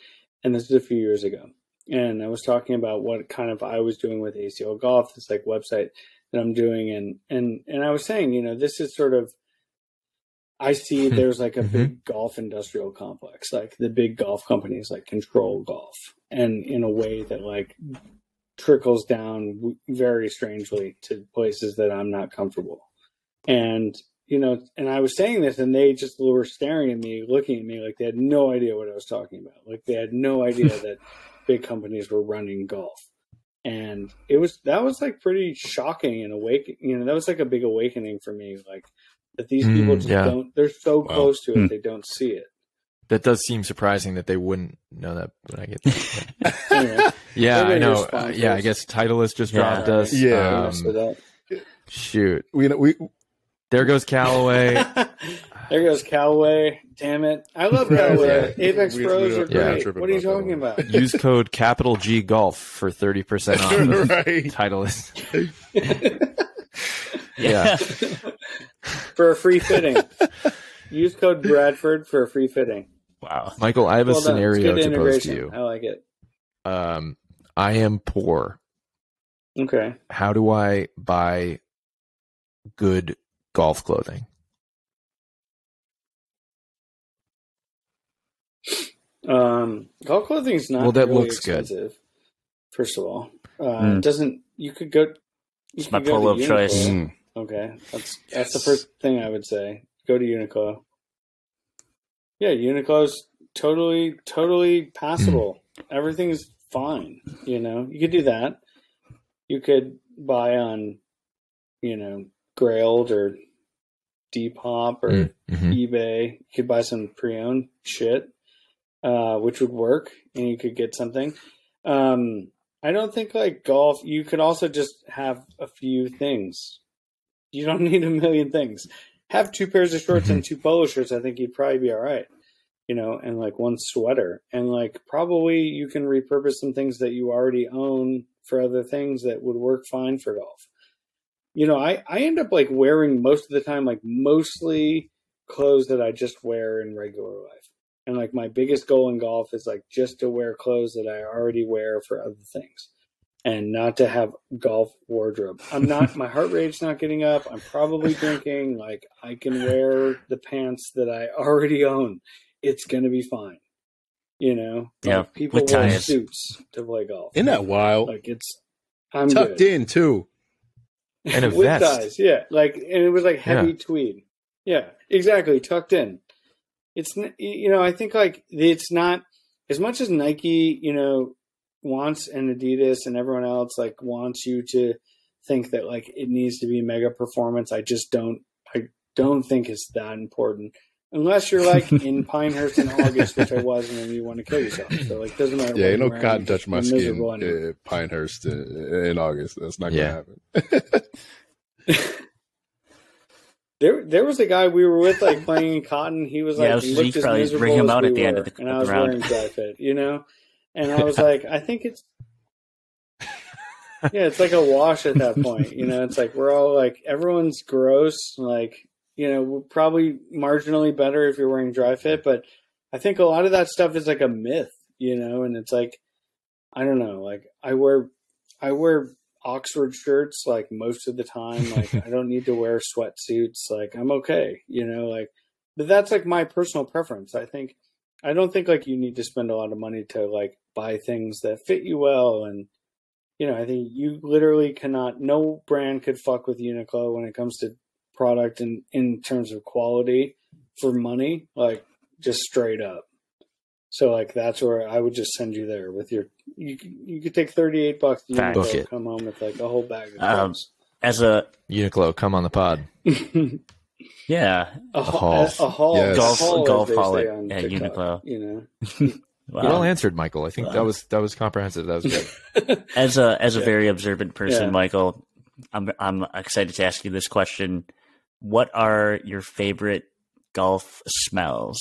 And this was a few years ago. and I was talking about what kind of I was doing with ACL Golf, this like website that I'm doing, and I was saying, you know, this is sort of, I see there's like a big golf industrial complex, like the big golf companies like control golf, and in a way that like trickles down very strangely to places that I'm not comfortable. And, you know, and I was saying this, and they just were staring at me, looking at me like they had no idea what I was talking about. Like they had no idea that big companies were running golf. And that was like pretty shocking and awakening. You know, that was like a big awakening for me. Like that these people just don't, they're so close to it, they don't see it. That does seem surprising that they wouldn't know that when I get there. Anyway, yeah, I know. I guess Titleist just dropped us. Yeah. Shoot. We there goes Callaway. There goes Callaway. Damn it. I love Callaway. Apex Pros are great. What are you talking about? Use code G Golf for 30% off. Right. Titleist. For a free fitting. Use code Bradford for a free fitting. Wow. Michael, I have a scenario to pose to you. I like it. I am poor. Okay. How do I buy good golf clothing? Golf clothing is not that really looks expensive. good. First of all, it doesn't. You could go. It's my polo of choice. Okay, that's the first thing I would say. Go to Uniqlo. Yeah, Uniqlo's totally passable. Everything's fine. You know, you could do that. You could buy on, you know, Grailed or Depop or eBay. You could buy some pre-owned shit, which would work, and you could get something. I don't think like golf. You could also just have a few things. You don't need a million things. Have 2 pairs of shorts and 2 polo shirts. I think you'd probably be all right. You know, and like 1 sweater, and like probably you can repurpose some things that you already own for other things that would work fine for golf. You know, I end up like wearing most of the time, like mostly clothes that I just wear in regular life. And like my biggest goal in golf is like just to wear clothes that I already wear for other things and not to have golf wardrobe. My heart rate's not getting up. I'm probably drinking. Like I can wear the pants that I already own. It's going to be fine. You know? Yeah. Like people wear suits to play golf. Isn't that wild? Like I'm tucked good. in too. And a with vest. ties, yeah. Like, and it was like heavy tweed. Yeah, exactly. Tucked in. It's, you know, I think like it's not as much as Nike, you know, wants and Adidas and everyone else like wants you to think that like it needs to be mega performance. I don't think it's that important unless you're like in Pinehurst in August, which I was, and then you want to kill yourself. So like, doesn't matter. Yeah, ain't no cotton touch my skin. Pinehurst in August. That's not gonna happen. There was a guy we were with, like playing in cotton. He was like, you should probably bring him out at the end of the round. And I was wearing dry fit, you know. And I was like, I think it's, yeah, it's like a wash at that point, you know. It's like we're all like, everyone's gross, like, you know, we're probably marginally better if you're wearing dry fit, but I think a lot of that stuff is like a myth, you know. And it's like, I don't know, like I wear Oxford shirts like most of the time. Like I don't need to wear sweatsuits. Like I'm okay, you know, like, but that's like my personal preference. I don't think like you need to spend a lot of money to like buy things that fit you well. And, you know, I think you literally cannot, no brand could fuck with Uniqlo when it comes to product and in terms of quality for money, like just straight up. So like that's where I would just send you there with your. You could take $38 to Uniqlo, come home with like a whole bag of clothes. As a Uniqlo, come on the pod. Yeah, a haul, yes. golf haul at Uniqlo. You know, wow. Well answered, Michael. I think that was comprehensive. That was good. As a very observant person, Michael, I'm excited to ask you this question. What are your favorite golf smells?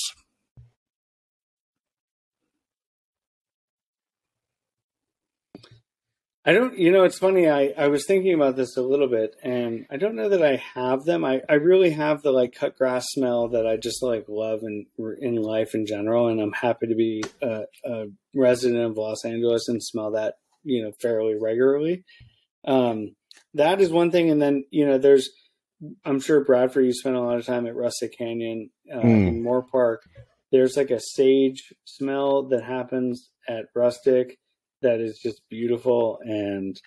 I don't, it's funny. I was thinking about this a little bit, and I don't know that I have them. I really have the like cut grass smell that I just like love in life in general. And I'm happy to be a resident of Los Angeles and smell that, fairly regularly. That is one thing. And then, I'm sure Bradford, you spent a lot of time at Rustic Canyon in Moore Park. There's like a sage smell that happens at Rustic that is just beautiful. And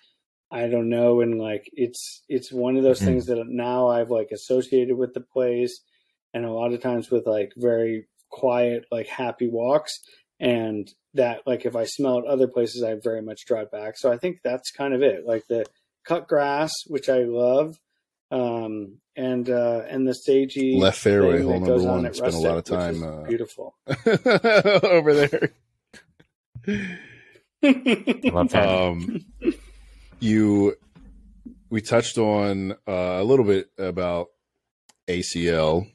I don't know. And like, it's one of those things that now I've like associated with the place, and a lot of times with like very quiet, like happy walks. And that, like, if I smell it other places, I very much drive back. So I think that's kind of it. Like the cut grass, which I love. And the sagey left fairway hole number one. Spent a lot of time beautiful over there. I love that. We touched on a little bit about ACL,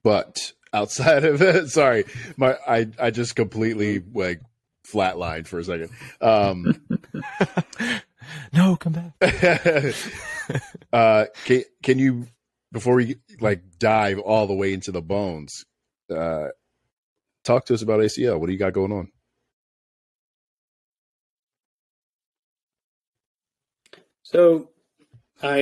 but outside of it, sorry, I just completely like flatlined for a second. No, come back. Can you, before we like dive all the way into the bones, talk to us about ACL? What do you got going on? So I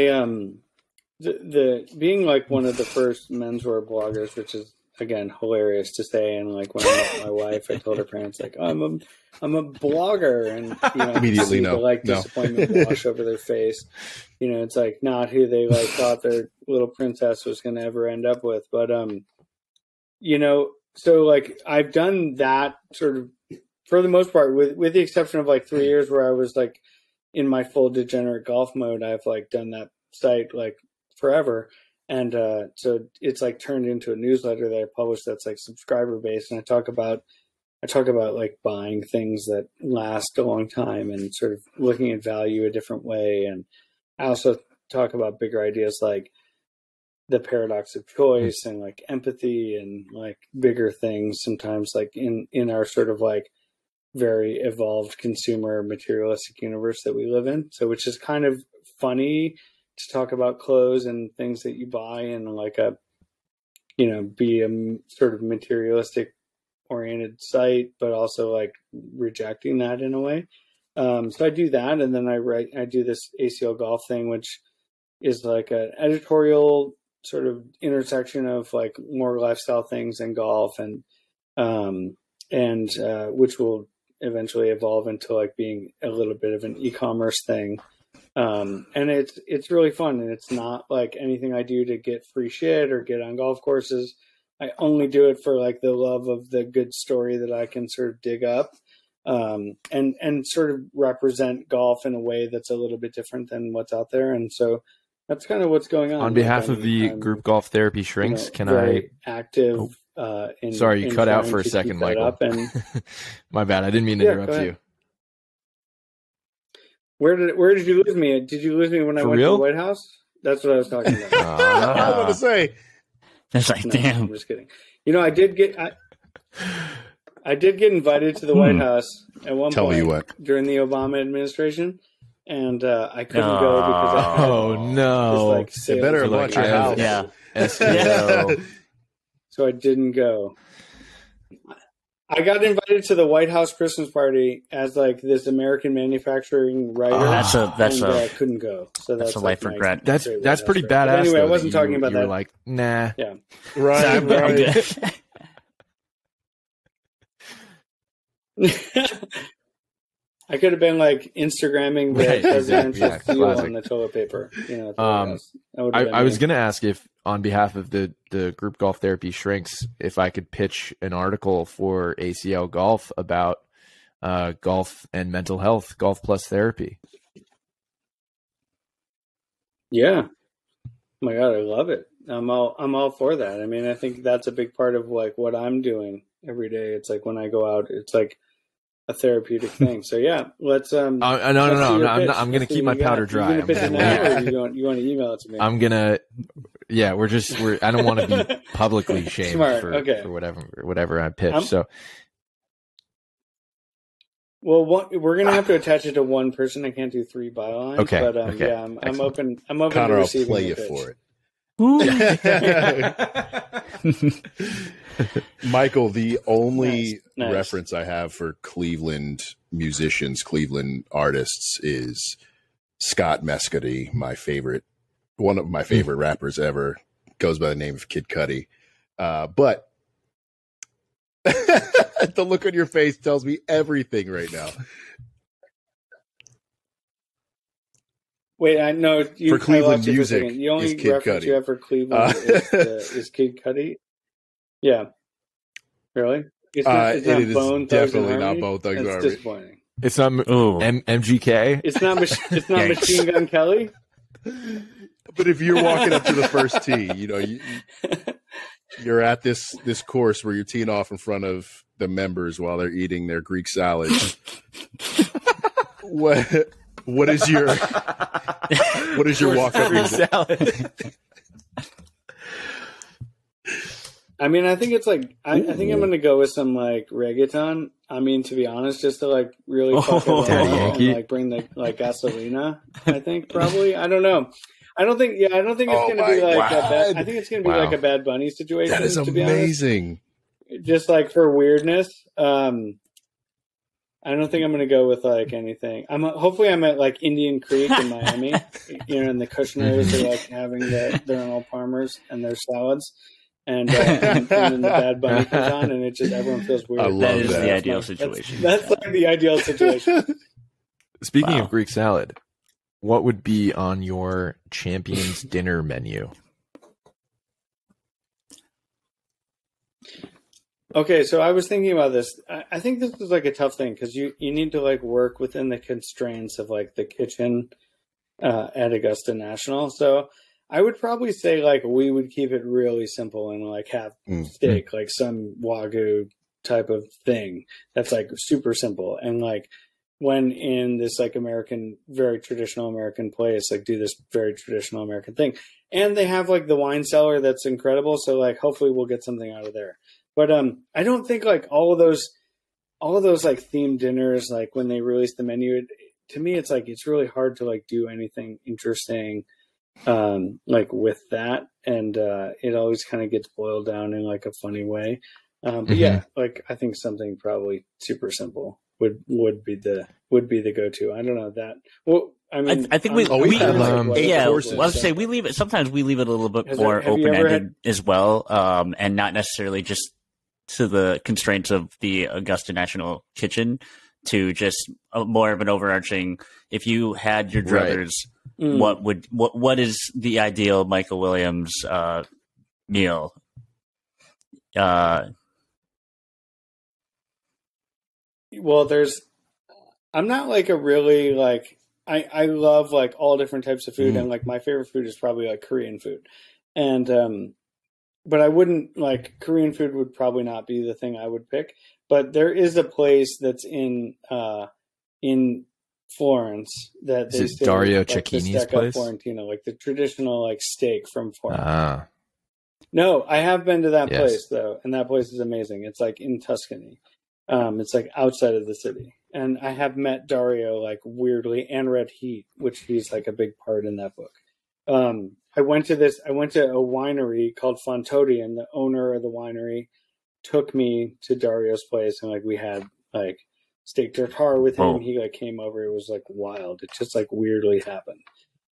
the being like one of the first menswear bloggers, which is again hilarious to say, and like when I met my wife, I told her parents like, I'm a blogger, and immediately the like disappointment wash over their face. It's like not who they like thought their little princess was going to ever end up with, but so like I've done that sort of for the most part, with the exception of like 3 years where I was like in my full degenerate golf mode. I've like done that site like forever. And so it's like turned into a newsletter that I publish that's like subscriber based. And I talk about like buying things that last a long time and sort of looking at value a different way. And I also talk about bigger ideas like the paradox of choice and like empathy and like bigger things sometimes like in our sort of like very evolved consumer materialistic universe that we live in. So which is kind of funny to talk about clothes and things that you buy and like be a sort of materialistic oriented site, but also like rejecting that in a way. So I do that. And then I do this ACL Golf thing, which is like an editorial sort of intersection of like more lifestyle things and golf and which will eventually evolve into like being a little bit of an e-commerce thing. And it's really fun, and it's not like anything I do to get free shit or get on golf courses. I only do it for like the love of the good story that I can sort of dig up, and sort of represent golf in a way that's a little bit different than what's out there. And so that's kind of what's going on. On behalf of the Group Golf Therapy Shrinks, can I active? Sorry, you cut out for a second, Michael. My bad. I didn't mean to interrupt you. Where did you lose me? Did you lose me when I went to the White House? That's what I was talking about. I was going to say. That's like, damn. I'm just kidding. I did get invited to the White House at one point during the Obama administration, and I couldn't go because I had They better have bought your house. Yeah. So I didn't go. I got invited to the White House Christmas party as like this American manufacturing writer. I couldn't go. So that's a life regret. That's pretty badass. But anyway, I wasn't talking about that. Like, nah. Yeah. Right. I could have been like Instagramming the presidential seal on the toilet paper. I was going to ask if, on behalf of the Group Golf Therapy Shrinks, if I could pitch an article for ACL Golf about golf and mental health, golf plus therapy. Yeah. Oh my God, I love it. I'm all for that. I mean, I think that's a big part of like what I'm doing every day. It's like when I go out, it's like a therapeutic thing. So yeah, let's. No. I'm going to keep my powder dry. You want to email it to me? I'm gonna. Yeah, I don't want to be publicly shamed for whatever I pitch. Well, we're gonna have to attach it to one person. I can't do 3 bylines. Okay. But okay. yeah, I'm open. I'm open Connor, to I'll receiving play the you pitch. for it. Michael, the only Nice. reference I have for Cleveland musicians, Cleveland artists, is Scott Mescudi, one of my favorite rappers ever, goes by the name of Kid Cudi. But the look on your face tells me everything right now. Wait, I know you For Cleveland you music for the only is Kid reference Cudi. you have for Cleveland is Kid Cudi. Yeah, really? It's not It is Bone Thugs and definitely not Harmony? Bone Thugs and That's Harmony. disappointing. It's not MGK. It's not Machine Gun Kelly. But if you're walking up to the first tee, you're at this course where you're teeing off in front of the members while they're eating their Greek salad. What is your walk up music? Salad. I mean, I think it's like I think I'm gonna go with some like reggaeton. I mean, to be honest, just to like really fuck it up and like bring the like gasolina. I think probably. I don't know. I don't think it's gonna be like a bad, I think it's gonna be like a Bad Bunny situation. That is to be amazing. honest. Just like for weirdness. I don't think I'm going to go with like anything. Hopefully I'm at like Indian Creek in Miami, and the Kushners are like having their Arnold Palmers and their salads, and then the Bad Bunny comes on, and it just everyone feels weird. I love that is that. the ideal situation. That's like the ideal situation. Speaking of Greek salad, what would be on your champion's dinner menu? Okay, so I was thinking about this. I think this is like a tough thing because you need to like work within the constraints of like the kitchen at Augusta National. So I would probably say like we would keep it really simple and like have steak, like some Wagyu type of thing that's like super simple. And like when in this like very traditional American place, like do this very traditional American thing. And they have like the wine cellar that's incredible. So like hopefully we'll get something out of there. But I don't think like all of those like themed dinners, like when they release the menu, to me it's like it's really hard to like do anything interesting like with that, and it always kind of gets boiled down in like a funny way. But yeah, like I think something probably super simple would be the go-to. I don't know that. Well, I mean, I think we have 8 courses. Well, I would say we leave it. Sometimes we leave it a little bit more open-ended as well, and not necessarily just to the constraints of the Augusta National Kitchen, to just more of an overarching. If you had your druthers, what is the ideal Michael Williams meal? Well, I'm not like a really like I love like all different types of food, and like my favorite food is probably like Korean food, and but I wouldn't like Korean food would probably not be the thing I would pick. But there is a place that's in Florence that they is it Dario like Cecchini's Bistecca place? Florentino, like the traditional like steak from Florence. No, I have been to that place though, and that place is amazing. It's like in Tuscany. It's like outside of the city. And I have met Dario like weirdly, and read Heat, which he's like a big part in that book. I went to a winery called Fontoti, and the owner of the winery took me to Dario's place, and like we had like steak tartare with him. Oh. He like came over. It was like wild. It just like weirdly happened.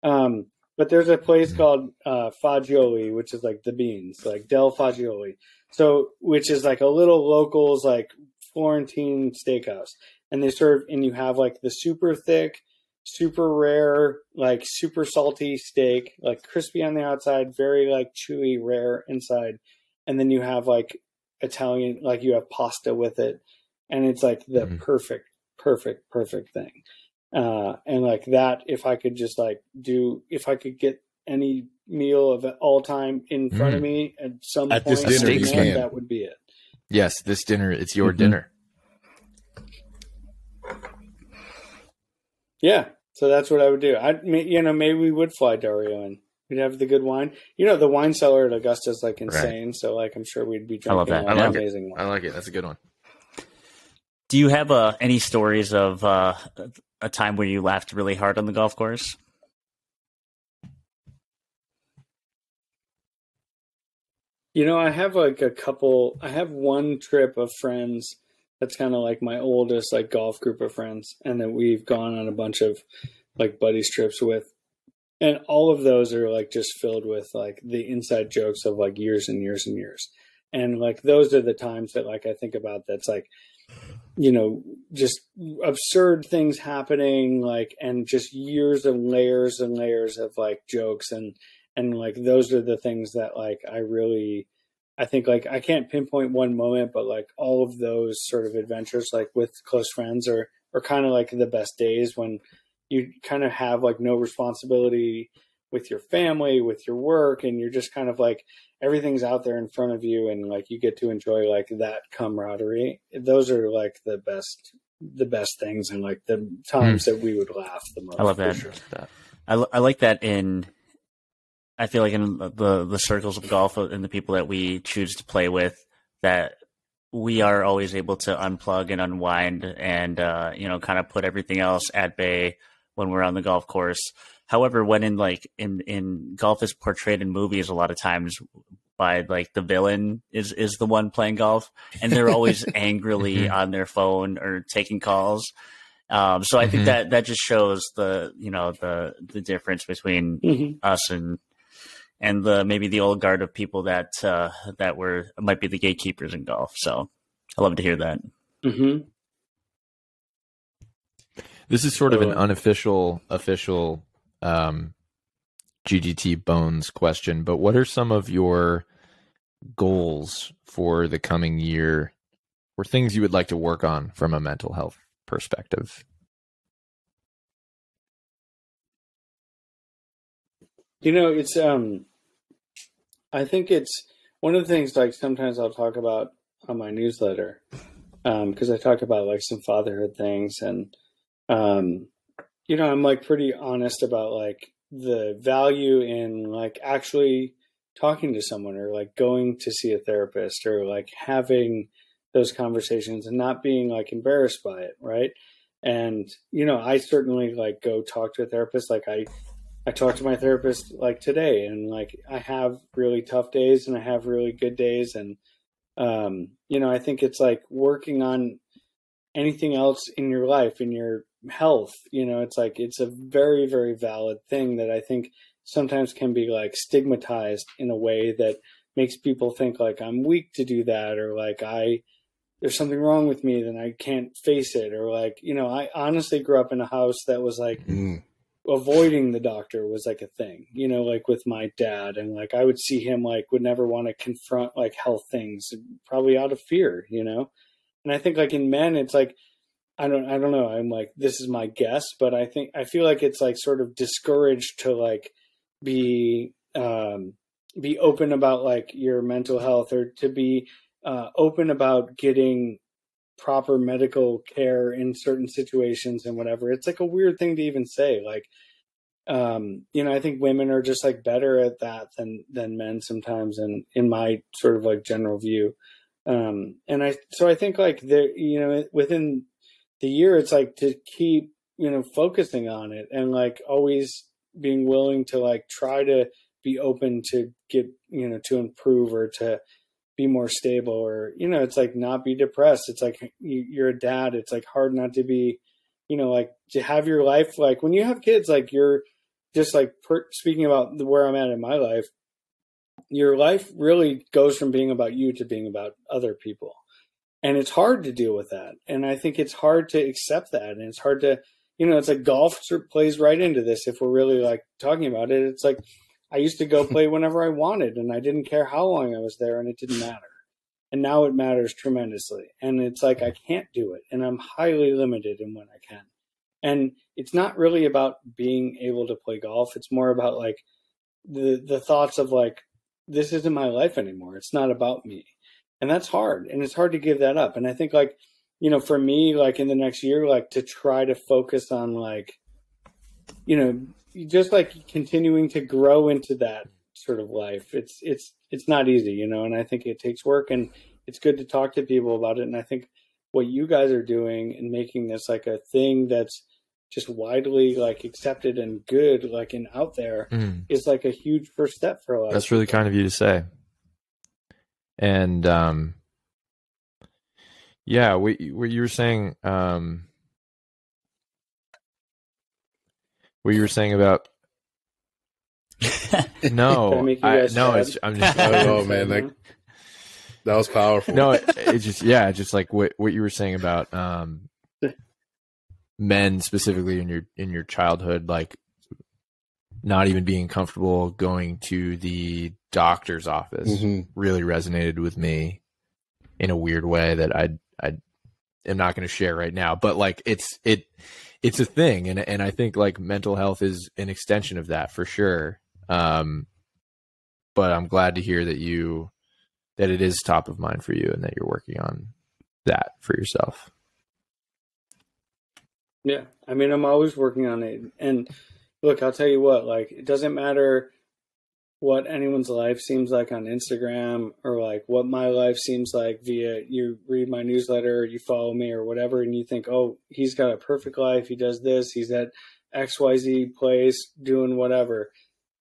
But there's a place called Fagioli, which is like the beans, like Del Fagioli. So, which is like a little locals like Florentine steakhouse, and they serve, and you have like the super thick, super rare, like super salty steak, like crispy on the outside, very like chewy, rare inside, and then you have like Italian, like you have pasta with it, and it's like the perfect thing. And like that, if I could get any meal of all time in front of me at some at point, this dinner, that would be it. Yes, this dinner, it's your dinner. Yeah, so that's what I would do. Maybe we would fly Dario in. We'd have the good wine. The wine cellar at Augusta is like insane. Right. So like, I'm sure we'd be drinking. I love that. Amazing wine. I like it. That's a good one. Do you have any stories of a time where you laughed really hard on the golf course? I have like a couple. I have one trip of friends that's kind of like my oldest like golf group of friends, and that we've gone on a bunch of like buddies trips with. And all of those are like just filled with like the inside jokes of like years and years and years. And like those are the times that like I think about that's like, just absurd things happening, like, and just years and layers of like jokes. And like those are the things that like I think like I can't pinpoint one moment, but like all of those sort of adventures like with close friends are kind of like the best days when you kind of have like no responsibility with your family, with your work, and you're just kind of like everything's out there in front of you, and like you get to enjoy like that camaraderie. Those are like the best things, and like the times that we would laugh the most. I love that. Sure. I like that I feel like in the circles of golf and the people that we choose to play with, that we are always able to unplug and unwind and, kind of put everything else at bay when we're on the golf course. However, when in golf is portrayed in movies a lot of times by like the villain is the one playing golf, and they're always angrily on their phone or taking calls. So I think that just shows the difference between us and maybe the old guard of people that might be the gatekeepers in golf. So I love to hear that. Mm-hmm. This is sort of an official GGT Bones question, but what are some of your goals for the coming year, or things you would like to work on from a mental health perspective? It's I think it's one of the things like sometimes I'll talk about on my newsletter, because I talk about like some fatherhood things, and I'm like pretty honest about like the value in like actually talking to someone, or like going to see a therapist, or like having those conversations and not being like embarrassed by it. Right. And, I certainly like go talk to a therapist. Like I talked to my therapist like today, and like I have really tough days and I have really good days. And, I think it's like working on anything else in your life, in your health, it's like, it's a very, very valid thing that I think sometimes can be like stigmatized in a way that makes people think like I'm weak to do that, or like there's something wrong with me, then I can't face it. Or like, I honestly grew up in a house that was like, avoiding the doctor was like a thing, like with my dad, and like I would see him like would never want to confront like health things, probably out of fear, And I think like in men, it's like, I don't know. I'm like, this is my guess, but I feel like it's like sort of discouraged to like be open about like your mental health, or to be open about getting proper medical care in certain situations and whatever. It's like a weird thing to even say. Like, I think women are just like better at that than men sometimes, and in my sort of like general view. So I think like within the year, it's like to keep, focusing on it, and like always being willing to like try to be open to get, to improve, or to be more stable, or, it's like not be depressed. It's like you're a dad. It's like hard not to be, like to have your life. Like when you have kids, like you're just like speaking about where I'm at in my life, your life really goes from being about you to being about other people. And it's hard to deal with that. And I think it's hard to accept that. And it's hard to, it's like golf plays right into this. If we're really like talking about it, it's like, I used to go play whenever I wanted, and I didn't care how long I was there, and it didn't matter. And now it matters tremendously. And it's like, I can't do it. And I'm highly limited in when I can. And it's not really about being able to play golf. It's more about like the thoughts of like, this isn't my life anymore. It's not about me. And that's hard. And it's hard to give that up. And I think like, for me, like in the next year, like to try to focus on like, just like continuing to grow into that sort of life. It's not easy, and I think it takes work, and it's good to talk to people about it. And I think what you guys are doing and making this like a thing that's just widely like accepted and good, like and out there, is like a huge first step for a lot. That's really kind of you to say. And yeah, what you were saying, what you were saying about I'm just oh man, that was powerful. No, it's just like what you were saying about men specifically in your childhood, like not even being comfortable going to the doctor's office really resonated with me in a weird way that I am not going to share right now, but like it's a thing. And I think like mental health is an extension of that for sure. But I'm glad to hear that it is top of mind for you and that you're working on that for yourself. Yeah. I mean, I'm always working on it. And look, I'll tell you what, like, it doesn't matter what anyone's life seems like on Instagram or like what my life seems like via you read my newsletter, or you follow me or whatever, and you think, oh, he's got a perfect life. He does this. He's at XYZ place doing whatever.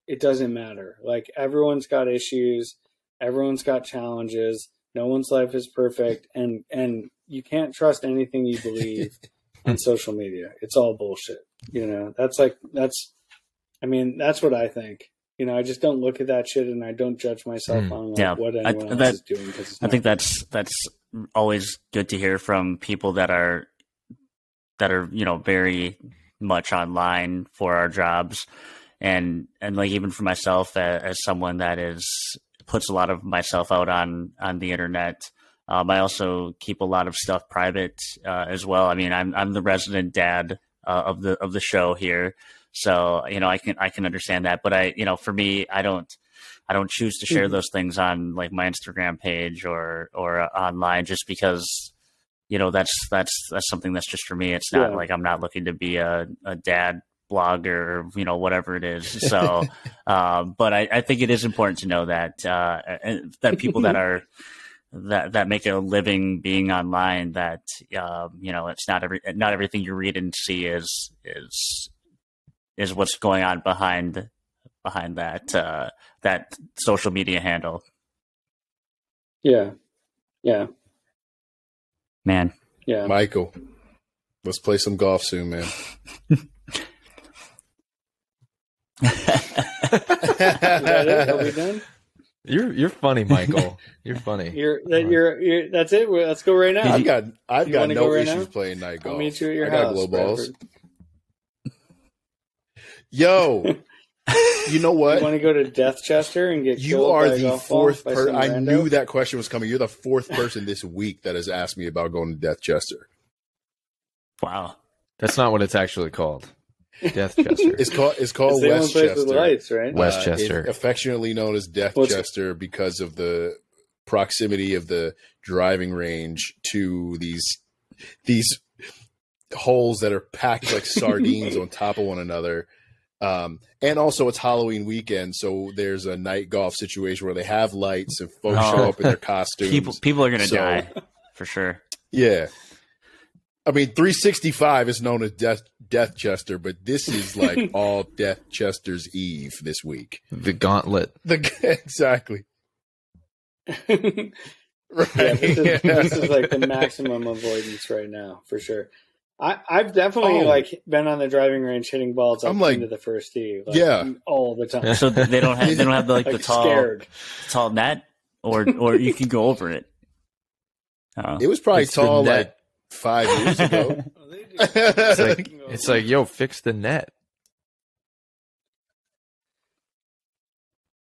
It doesn't matter. Like, everyone's got issues. Everyone's got challenges. No one's life is perfect. And you can't trust anything you believe on social media. It's all bullshit. You know, that's what I think. You know, I just don't look at that shit and I don't judge myself on what anyone else is doing. I think that's always good to hear from people that are, you know, very much online for our jobs. And like, even for myself as someone that puts a lot of myself out on the internet. I also keep a lot of stuff private as well. I mean, I'm the resident dad of the show here, so you know I can understand that. But for me, I don't choose to share those things on like my Instagram page or online just because that's something that's just for me. It's not like I'm not looking to be a dad blogger, whatever it is. So, but I think it is important to know that that people that are that make a living being online, that it's not everything you read and see is what's going on behind that that social media handle. Yeah, man. Yeah, Michael, let's play some golf soon, man. Is that it? Are we done? You're funny, Michael. You're funny. You're that's it. Let's go right now. I've got no issues playing night golf. I'll meet you at your house. Got glow balls. Yo, you know what? You want to go to Deathchester and get You are by the golf fourth ball by person. some I rando? knew that question was coming. You're the fourth person this week that has asked me about going to Deathchester. Wow, that's not what it's actually called. Deathchester. It's called Westchester. Lights, right? Westchester, affectionately known as Deathchester because of the proximity of the driving range to these holes that are packed like sardines on top of one another. And also it's Halloween weekend, so there's a night golf situation where they have lights and folks show up in their costumes. People are going to die for sure. Yeah. I mean, 365 is known as Deathchester, but this is like all Deathchester's Eve this week. The gauntlet. Exactly. Right. Yeah, this is like the maximum avoidance right now, for sure. I've definitely been on the driving range hitting balls up into the first tee, all the time. So they don't have the tall net, or you can go over it. It was probably tall like 5 years ago. It's like, yo, fix the net.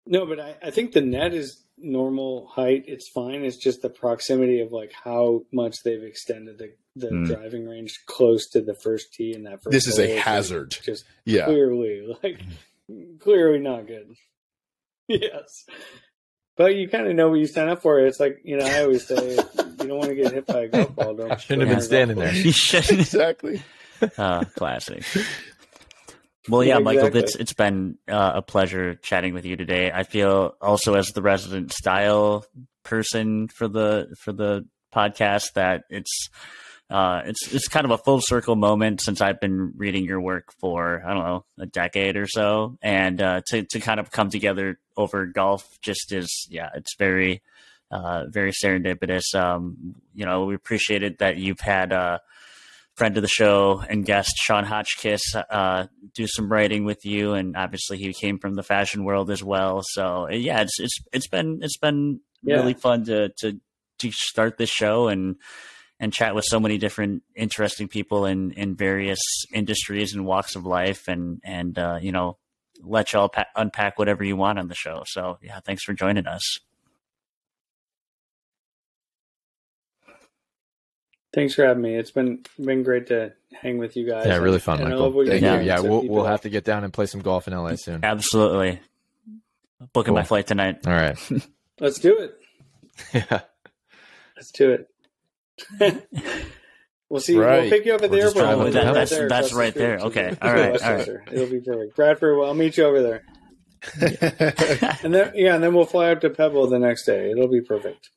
No, but I think the net is normal height. It's fine. It's just the proximity of like how much they've extended the driving range close to the first tee and that first. This is a hazard. Just clearly not good. Yes. But you kind of know what you sign up for. It's like, I always say, if you don't want to get hit by a golf ball, don't. I shouldn't have been standing there. You shouldn't. Exactly. Classic. Well, yeah, Michael, it's been a pleasure chatting with you today. I feel also as the resident style person for the podcast that it's kind of a full circle moment since I've been reading your work for, I don't know, a decade or so. And to kind of come together over golf just is, it's very, very serendipitous. We appreciated that you've had a friend of the show and guest, Sean Hotchkiss, do some writing with you. And obviously he came from the fashion world as well. So it's been really fun to start this show and chat with so many different interesting people in various industries and walks of life and let y'all unpack whatever you want on the show. So thanks for joining us. Thanks for having me. It's been great to hang with you guys. Yeah, really fun, Michael. Thank you. Yeah, we'll have to get down and play some golf in LA soon. Absolutely. Booking my flight tonight. All right. Let's do it. Yeah. Let's do it. We'll see. Right. We'll pick you up at the airport. That's right there. Okay. All right. It'll be perfect. Bradford, I'll meet you over there. And then we'll fly out to Pebble the next day. It'll be perfect.